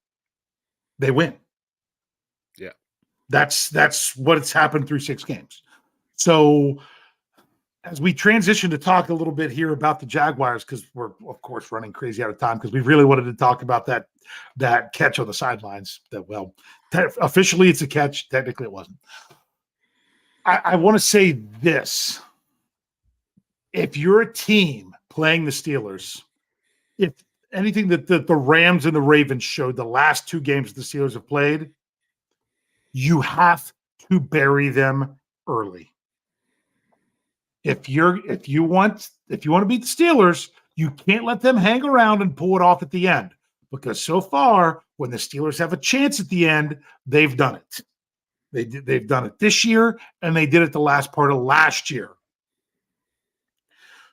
[SPEAKER 1] they win.
[SPEAKER 2] Yeah.
[SPEAKER 1] That's what's happened through 6 games. So as we transition to talk a little bit here about the Jaguars, because we're of course running crazy out of time, because we really wanted to talk about that catch on the sidelines. Officially it's a catch. Technically it wasn't. I want to say this. If you're a team playing the Steelers, if anything that the Rams and the Ravens showed the last 2 games the Steelers have played, you have to bury them early. If you want to beat the Steelers, you can't let them hang around and pull it off at the end, because so far when the Steelers have a chance at the end, they've done it. They've done it this year, and they did it the last part of last year.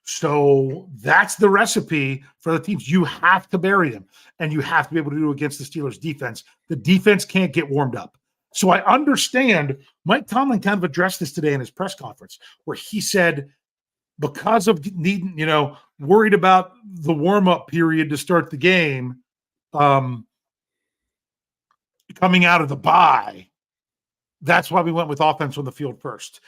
[SPEAKER 1] So that's the recipe for the teams. You have to bury them, and you have to be able to do it against the Steelers defense. The defense can't get warmed up. So I understand Mike Tomlin kind of addressed this today in his press conference, where he said, because of needing, worried about the warm-up period to start the game, coming out of the bye, that's why we went with offense on the field first.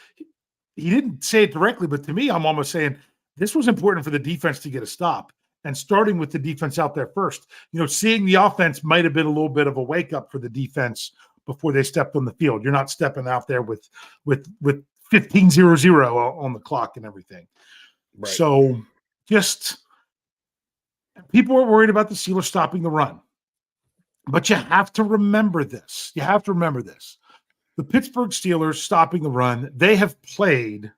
[SPEAKER 1] He didn't say it directly, but to me, I'm almost saying this was important for the defense to get a stop, and starting with the defense out there first. Seeing the offense might have been a little bit of a wake-up for the defense before they stepped on the field. You're not stepping out there with 15-0-0 on the clock and everything. Right. So just people are worried about the Steelers stopping the run. But you have to remember this. The Pittsburgh Steelers stopping the run, they have played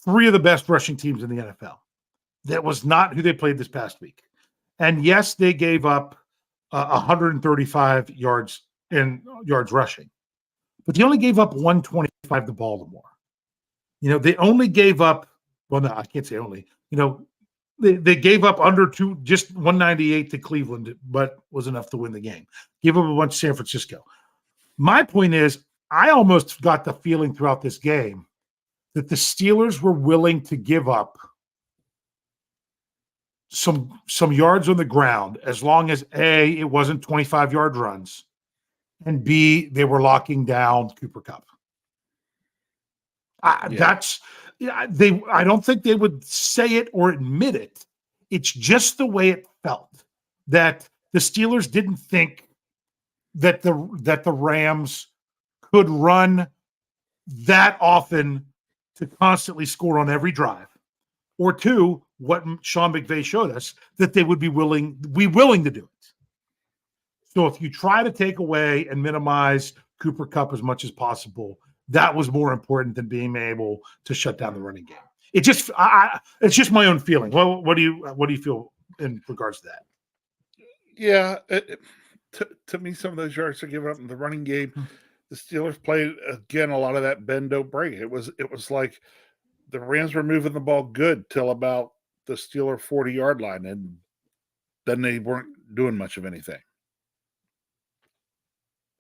[SPEAKER 1] 3 of the best rushing teams in the NFL. That was not who they played this past week. And yes, they gave up 135 yards rushing, but they only gave up 125 to Baltimore. They only gave up, well, no, I can't say only, they gave up under 2, just 198 to Cleveland, but was enough to win the game. Gave up a bunch to San Francisco. My point is, I almost got the feeling throughout this game that the Steelers were willing to give up some yards on the ground, as long as A, it wasn't 25-yard runs, and B, they were locking down Cooper Kupp. I don't think they would say it or admit it. It's just the way it felt, that the Steelers didn't think that the Rams could run that often to constantly score on every drive. Or 2, what Sean McVay showed us, that they would be willing to do it. So if you try to take away and minimize Cooper Kupp as much as possible, that was more important than being able to shut down the running game. It's just my own feeling. Well, what do you feel in regards to that?
[SPEAKER 2] Yeah, to me, some of those yards are given up in the running game. The Steelers played again a lot of that bend don't break. It was like the Rams were moving the ball good till about the Steeler 40-yard line, and then they weren't doing much of anything.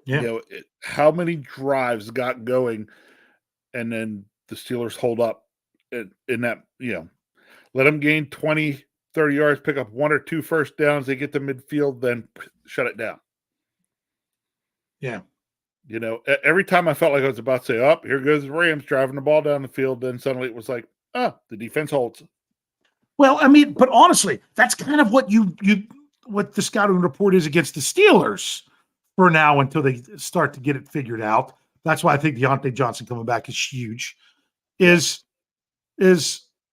[SPEAKER 1] Yeah.
[SPEAKER 2] How many drives got going, and then the Steelers hold up in that, let them gain 20, 30 yards, pick up 1 or 2 first downs, they get to midfield, then shut it down.
[SPEAKER 1] Yeah.
[SPEAKER 2] You know, every time I felt like I was about to say, "Up, here goes the Rams driving the ball down the field," then suddenly it was like, "Oh, the defense holds."
[SPEAKER 1] Well, I mean, but honestly, that's kind of what what the scouting report is against the Steelers for now until they start to get it figured out. That's why I think Deontay Johnson coming back is huge. Is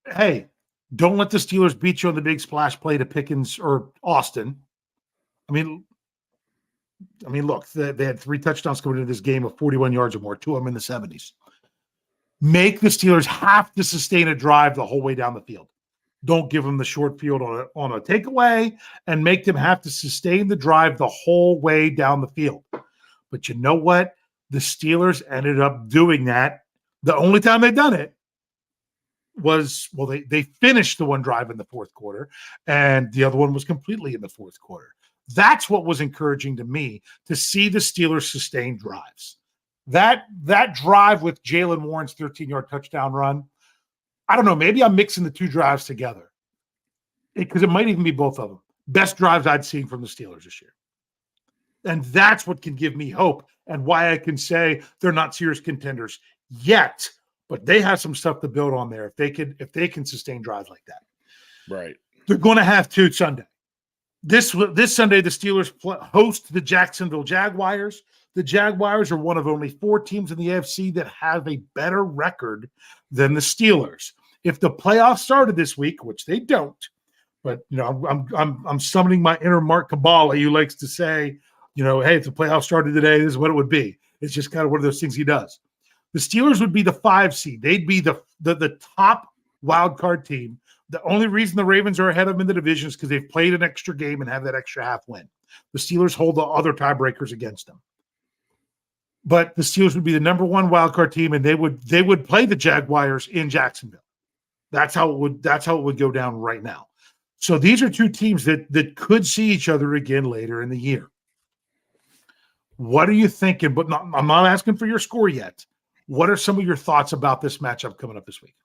[SPEAKER 1] hey, don't let the Steelers beat you on the big splash play to Pickens or Austin. I mean, look, they had 3 touchdowns coming into this game of 41 yards or more, 2 of them in the 70s. Make the Steelers have to sustain a drive the whole way down the field. Don't give them the short field on a takeaway, and make them have to sustain the drive the whole way down the field. But you know what? The Steelers ended up doing that. The only time they've done it was, well, they finished the one drive in the fourth quarter, and the other one was completely in the fourth quarter. That's what was encouraging to me, to see the Steelers sustain drives. That drive with Jalen Warren's 13-yard touchdown run, I don't know, maybe I'm mixing the 2 drives together, because it might even be both of them. Best drives I'd seen from the Steelers this year. And that's what can give me hope, and why I can say they're not serious contenders yet, but they have some stuff to build on there if they can sustain drives like that.
[SPEAKER 2] Right.
[SPEAKER 1] They're going to have to Sunday. This Sunday, the Steelers host the Jacksonville Jaguars. The Jaguars are one of only 4 teams in the AFC that have a better record than the Steelers. If the playoffs started this week, which they don't, but you know, I'm summoning my inner Mark Kabbalah, who likes to say, you know, hey, if the playoffs started today, this is what it would be. It's just kind of one of those things he does. The Steelers would be the 5 seed. They'd be the top wild card team. The only reason the Ravens are ahead of them in the division is because they've played an extra game and have that extra half win. The Steelers hold the other tiebreakers against them. But the Steelers would be the number 1 wild card team, and they would play the Jaguars in Jacksonville. That's how it would go down right now. So these are 2 teams that could see each other again later in the year. What are you thinking? But I'm not asking for your score yet. What are some of your thoughts about this matchup coming up this week?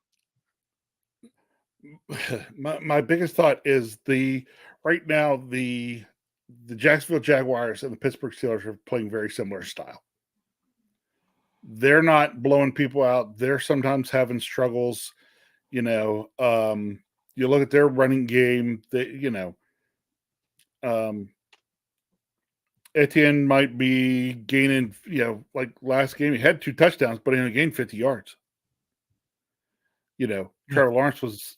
[SPEAKER 2] My biggest thought is right now the Jacksonville Jaguars and the Pittsburgh Steelers are playing very similar style. They're not blowing people out. They're sometimes having struggles. You know, you look at their running game. Etienne might be gaining, like last game, he had 2 touchdowns, but he only gained 50 yards. Trevor Lawrence was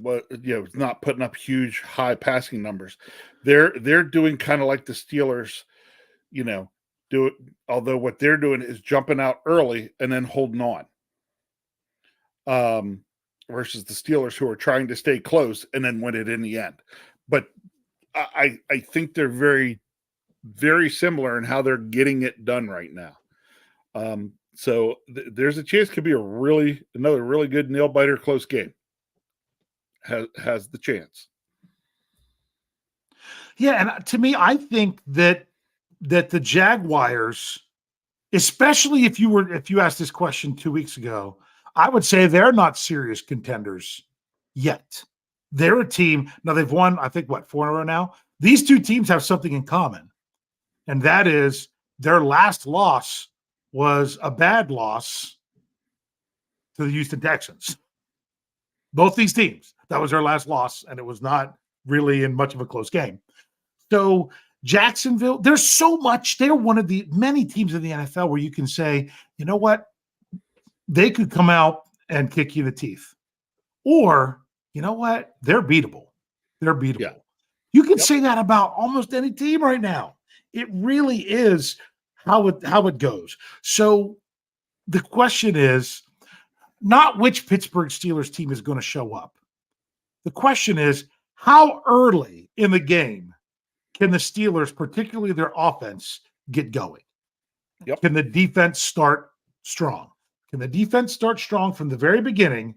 [SPEAKER 2] not putting up huge, high passing numbers. They're doing kind of like the Steelers, do it, although what they're doing is jumping out early and then holding on. Versus the Steelers, who are trying to stay close and then win it in the end. But I think they're very, very similar in how they're getting it done right now. So there's a chance it could be another really good nail biter close game. Has the chance.
[SPEAKER 1] Yeah, and to me, I think that the Jaguars, especially if you asked this question 2 weeks ago, I would say they're not serious contenders yet. They're a team. Now they've won, I think, 4 in a row now. These 2 teams have something in common, and that is their last loss was a bad loss to the Houston Texans. Both these teams, that was their last loss, and it was not really in much of a close game. So Jacksonville, there's so much. They're one of the many teams in the NFL where you can say, you know what? They could come out and kick you in the teeth. Or, you know what? They're beatable. They're beatable. Yeah. You can say that about almost any team right now. It really is how it goes. So the question is not which Pittsburgh Steelers team is going to show up. The question is, how early in the game can the Steelers, particularly their offense, get going? Yep. Can the defense start strong? Can the defense start strong from the very beginning?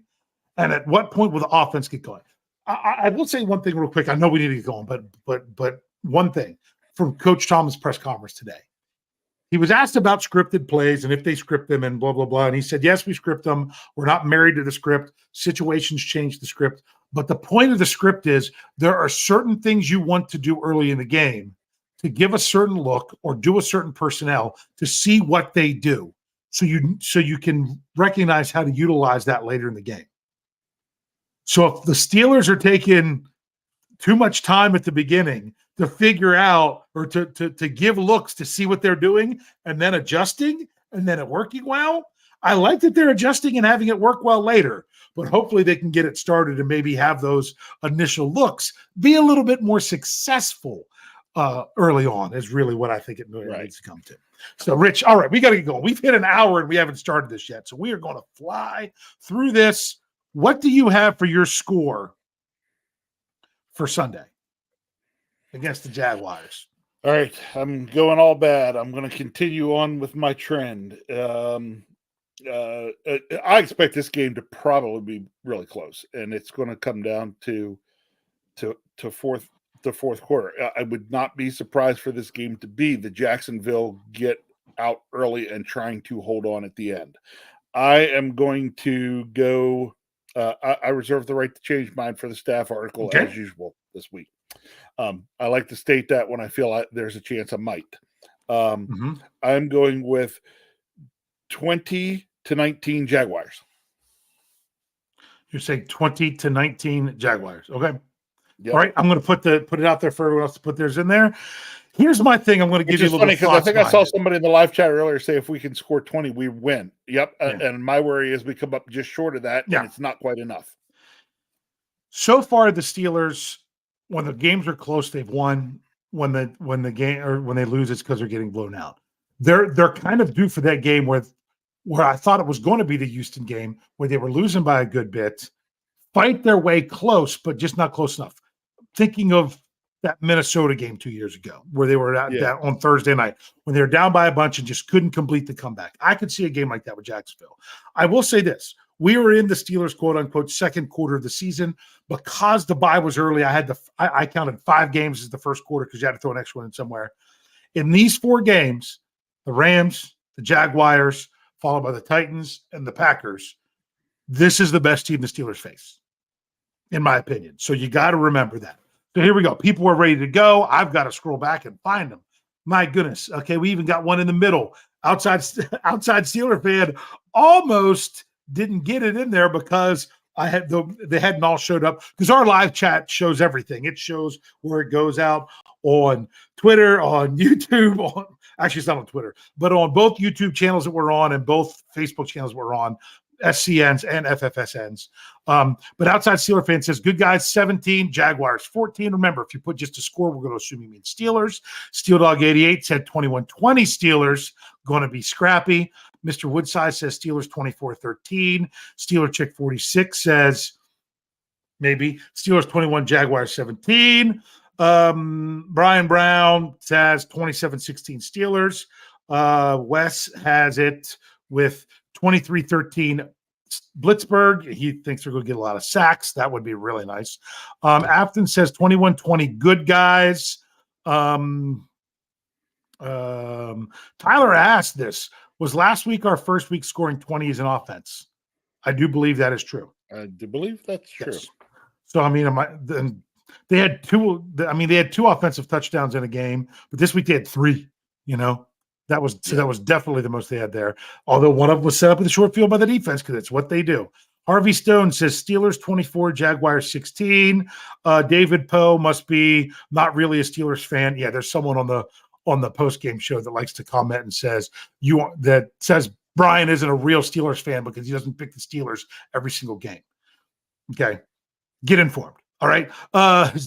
[SPEAKER 1] And at what point will the offense get going? I will say one thing real quick. I know we need to get going, but one thing from Coach Thomas' press conference today. He was asked about scripted plays and if they script them and blah, blah, blah. And he said, yes, we script them. We're not married to the script. Situations change the script. But the point of the script is there are certain things you want to do early in the game to give a certain look or do a certain personnel to see what they do, so you can recognize how to utilize that later in the game. So if the Steelers are taking too much time at the beginning to figure out or to give looks to see what they're doing and then adjusting and then it working well, I like that they're adjusting and having it work well later, but hopefully they can get it started and maybe have those initial looks be a little bit more successful early on is really what I think it needs to come to. So, Rich, all right, we got to get going. We've hit an hour and we haven't started this yet, so we are going to fly through this. What do you have for your score for Sunday against the Jaguars?
[SPEAKER 2] All right, I'm going all bad. I'm going to continue on with my trend. I expect this game to probably be really close, and it's going to come down to fourth quarter. I would not be surprised for this game to be the Jacksonville get out early and trying to hold on at the end. I am going to go. I reserve the right to change mine for the staff article as usual this week. I like to state that when I feel like there's a chance I might. I'm going with 20-19 Jaguars.
[SPEAKER 1] You're saying 20-19 Jaguars. Okay.
[SPEAKER 2] Yep.
[SPEAKER 1] All right. I'm going to put it out there for everyone else to put theirs in there. Here's my thing. I'm going to give you a little bit of thoughts.
[SPEAKER 2] I think I saw somebody in the live chat earlier say if we can score 20, we win. Yep. And my worry is we come up just short of that, and it's not quite enough.
[SPEAKER 1] So far, the Steelers, when the games are close, they've won. When they lose, it's because they're getting blown out. They're kind of due for that game where I thought it was going to be the Houston game where they were losing by a good bit, fight their way close, but just not close enough. Thinking of that Minnesota game 2 years ago where they were down on Thursday night when they were down by a bunch and just couldn't complete the comeback. I could see a game like that with Jacksonville. I will say this. We were in the Steelers' quote-unquote second quarter of the season. Because the bye was early, I counted 5 games as the first quarter because you had to throw an extra one in somewhere. In these 4 games, the Rams, the Jaguars, followed by the Titans and the Packers, this is the best team the Steelers face, in my opinion. So you got to remember that. So here we go. People are ready to go. I've got to scroll back and find them. My goodness. Okay, we even got one in the middle. Outside Steeler fan almost didn't get it in there because they hadn't all showed up, because our live chat shows everything. It shows where it goes out on Twitter, on YouTube, actually it's not on Twitter, but on both YouTube channels that we're on and both Facebook channels we're on, SCNs and FFSNs. But outside Steeler fan says, good guys, 17, Jaguars 14. Remember, if you put just a score, we're going to assume you mean Steelers. Steel Dog 88 said 21-20 Steelers, going to be scrappy. Mr. Woodsize says Steelers 24-13. Steeler Chick 46 says maybe Steelers 21, Jaguars 17. Brian Brown says 27-16 Steelers. Wes has it with 23-13 Blitzburg. He thinks they're going to get a lot of sacks. That would be really nice. Afton says 21-20 good guys. Tyler asked this. Was last week our first week scoring 20s in offense? I do believe that is true.
[SPEAKER 2] I do believe that's true.
[SPEAKER 1] Yes. So, I mean, they had 2 offensive touchdowns in a game, but this week they had 3, That was definitely the most they had there. Although one of them was set up in the short field by the defense because it's what they do. Harvey Stone says Steelers 24, Jaguars 16. David Poe must be not really a Steelers fan. Yeah, there's someone on the post-game show that likes to comment and says Brian isn't a real Steelers fan because he doesn't pick the Steelers every single game. Okay. Get informed. All right.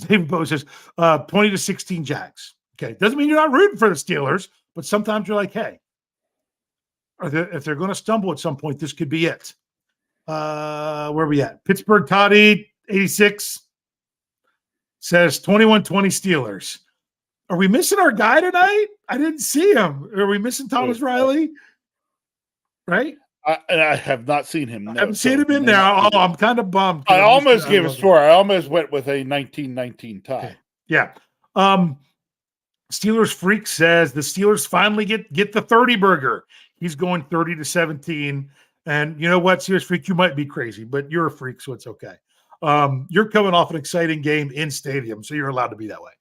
[SPEAKER 1] David Poe says 20-16 Jags. Okay. Doesn't mean you're not rooting for the Steelers, but sometimes you're like, hey, if they're going to stumble at some point, this could be it. Where are we at? Pittsburgh Toddy 86 says 21-20 Steelers. Are we missing our guy tonight? I didn't see him. Are we missing Thomas Riley? Right?
[SPEAKER 2] I have not seen him. No,
[SPEAKER 1] I haven't seen him in there. Oh, I'm kind of bummed.
[SPEAKER 2] I almost gave a score. I almost went with a 19-19 tie.
[SPEAKER 1] Okay. Yeah. Steelers Freak says the Steelers finally get the 30 burger. He's going 30-17. And you know what, Steelers Freak, you might be crazy, but you're a freak, so it's okay. You're coming off an exciting game in stadium, so you're allowed to be that way.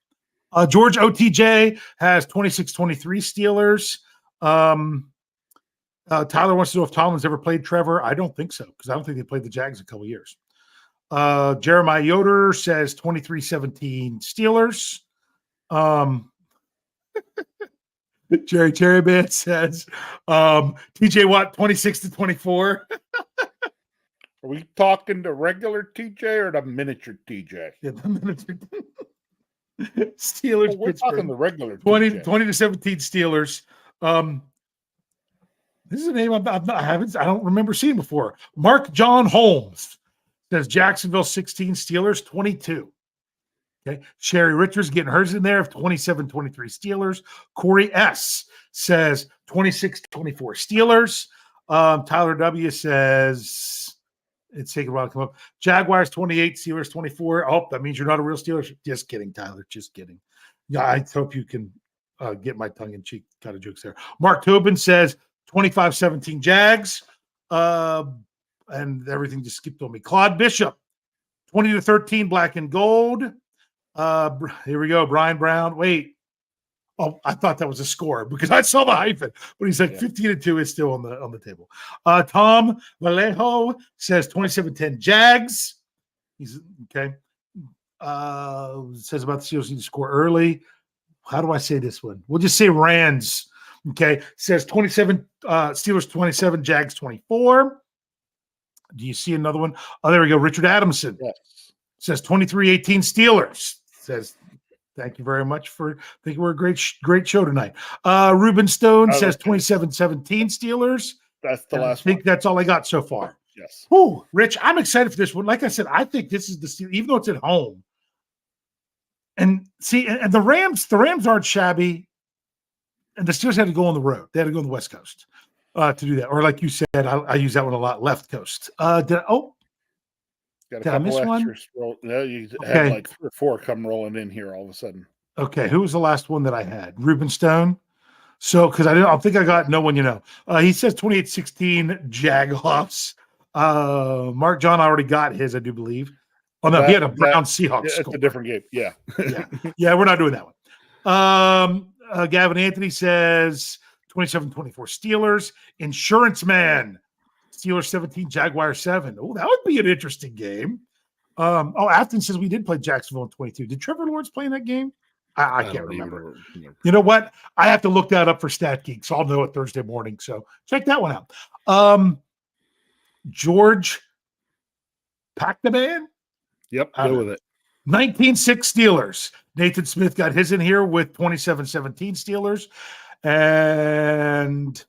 [SPEAKER 1] George OTJ has 26-23 Steelers. Tyler wants to know if Tomlin's ever played Trevor. I don't think so, because I don't think they played the Jags in a couple years. Jeremiah Yoder says 23-17 Steelers. Jerry Cherryman says TJ Watt 26-24.
[SPEAKER 2] Are we talking the regular TJ or the miniature TJ?
[SPEAKER 1] Yeah, the miniature. Steelers.
[SPEAKER 2] Well, we're talking the regular
[SPEAKER 1] 20-17
[SPEAKER 2] TJ.
[SPEAKER 1] Steelers. This is a name I don't remember seeing before. Mark John Holmes says Jacksonville 16, Steelers 22. Okay. Sherry Richards getting hers in there of 27-23 Steelers. Corey S says 26-24 Steelers. Tyler W says it's taking a while to come up. Jaguars 28, Steelers 24. Oh, that means you're not a real Steelers. Just kidding, Tyler. Just kidding. Yeah, I hope you can get my tongue in cheek kind of jokes there. Mark Tobin says 25-17 Jags. And everything just skipped on me. Claude Bishop, 20-13 Black and Gold. Here we go. Brian Brown. Wait. Oh, I thought that was a score because I saw the hyphen, but he's like 15-2 is still on the table. Tom Vallejo says 27-10 Jags. He's okay. Says about the Steelers need to score early. How do I say this one? We'll just say Rands. Okay. Says 27 Steelers 27, Jags 24. Do you see another one? Oh, there we go. Richard Adamson.
[SPEAKER 2] Yes.
[SPEAKER 1] Says 23-18 Steelers. Says thank you very much for thinking we're a great show tonight. Ruben Stone says 27-17 Steelers.
[SPEAKER 2] That's the last
[SPEAKER 1] I think
[SPEAKER 2] one.
[SPEAKER 1] that's all I got so far.
[SPEAKER 2] Yes.
[SPEAKER 1] Whew, Rich, I'm excited for this one. Like I said, I think this is the Steelers, even though it's at home. And see, and the Rams aren't shabby. And the Steelers had to go on the road. They had to go on the West Coast to do that. Or like you said, I use that one a lot, left coast.
[SPEAKER 2] Got a
[SPEAKER 1] did
[SPEAKER 2] couple
[SPEAKER 1] I miss one?
[SPEAKER 2] Yeah, you had like 3 or 4 come rolling in here all of a sudden.
[SPEAKER 1] Okay, who was the last one that I had? Ruben Stone. So, because I don't think I got no one you know. He says 28-16 Jaguars. Mark John already got his, I do believe. Oh no, he had a Brown Seahawks.
[SPEAKER 2] Yeah, it's a different game. Yeah.
[SPEAKER 1] yeah, we're not doing that one. Gavin Anthony says 27-24 Steelers. Insurance Man. Steelers 17, Jaguars 7. Oh, that would be an interesting game. Afton says we did play Jacksonville in 22. Did Trevor Lawrence play in that game? I can't remember. You know what? I have to look that up for Stat Geek, so I'll know it Thursday morning. So check that one out. George Pactaman?
[SPEAKER 2] Yep, go with it.
[SPEAKER 1] 19-6 Steelers. Nathan Smith got his in here with 27-17 Steelers. And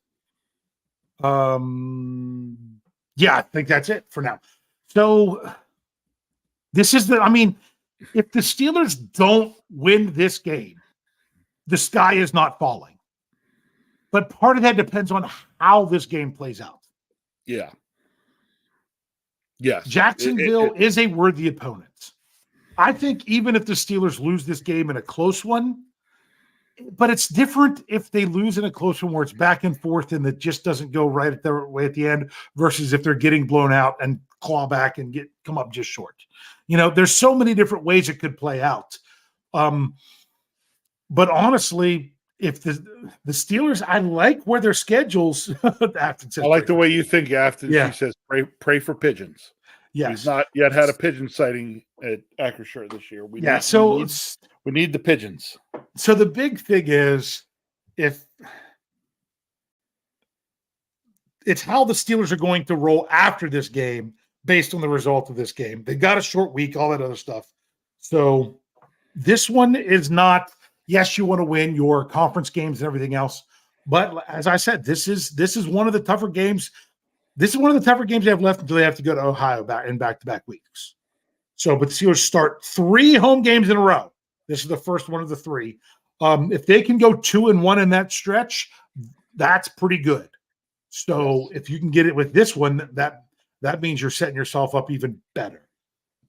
[SPEAKER 1] yeah, I think that's it for now. So this is if the Steelers don't win this game, the sky is not falling. But part of that depends on how this game plays out.
[SPEAKER 2] Yeah. Yes.
[SPEAKER 1] Jacksonville is a worthy opponent. I think even if the Steelers lose this game in a close one, but it's different if they lose in a close one where it's back and forth and it just doesn't go right at the way at the end versus if they're getting blown out and claw back and come up just short. There's so many different ways it could play out. But honestly, if the Steelers, I like where their schedules.
[SPEAKER 2] I like the way you think, Afton. Yeah. He says, pray for pigeons.
[SPEAKER 1] Yes.
[SPEAKER 2] He's not yet had a pigeon sighting at Acrisure this year. We need the pigeons.
[SPEAKER 1] So the big thing is if it's how the Steelers are going to roll after this game based on the result of this game. They've got a short week, all that other stuff. So this one is not, yes, you want to win your conference games and everything else. But as I said, this is one of the tougher games. This is one of the tougher games they have left until they have to go to Ohio back-to-back weeks. So, but the Steelers start 3 home games in a row. This is the first one of the 3. If they can go 2-1 in that stretch, that's pretty good. So if you can get it with this one, that means you're setting yourself up even better.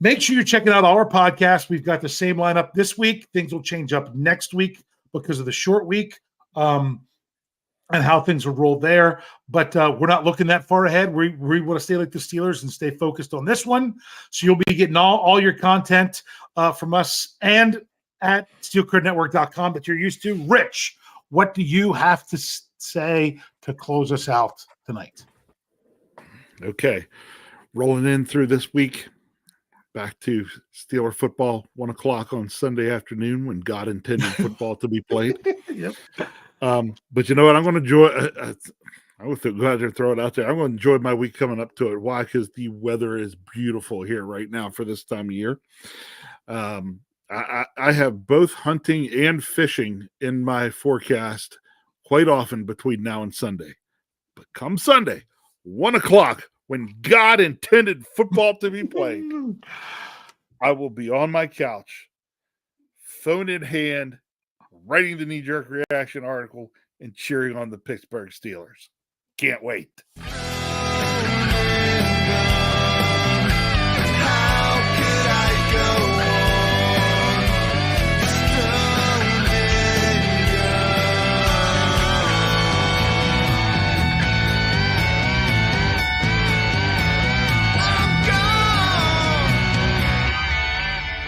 [SPEAKER 1] Make sure you're checking out our podcast. We've got the same lineup this week. Things will change up next week because of the short week and how things will roll there. But we're not looking that far ahead. We want to stay like the Steelers and stay focused on this one. So you'll be getting all your content from us. And at steelcurtnetwork.com that you're used to. Rich, what do you have to say to close us out tonight?
[SPEAKER 2] Okay. Rolling in through this week, back to Steeler football, 1 o'clock on Sunday afternoon when God intended football to be played.
[SPEAKER 1] Yep.
[SPEAKER 2] But you know what? I'm going to enjoy. I would go out there and throw it out there. I'm going to enjoy my week coming up to it. Why? Because the weather is beautiful here right now for this time of year. I have both hunting and fishing in my forecast quite often between now and Sunday. But come Sunday, 1 o'clock, when God intended football to be played, I will be on my couch, phone in hand, writing the knee-jerk reaction article and cheering on the Pittsburgh Steelers. Can't wait.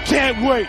[SPEAKER 3] Can't wait.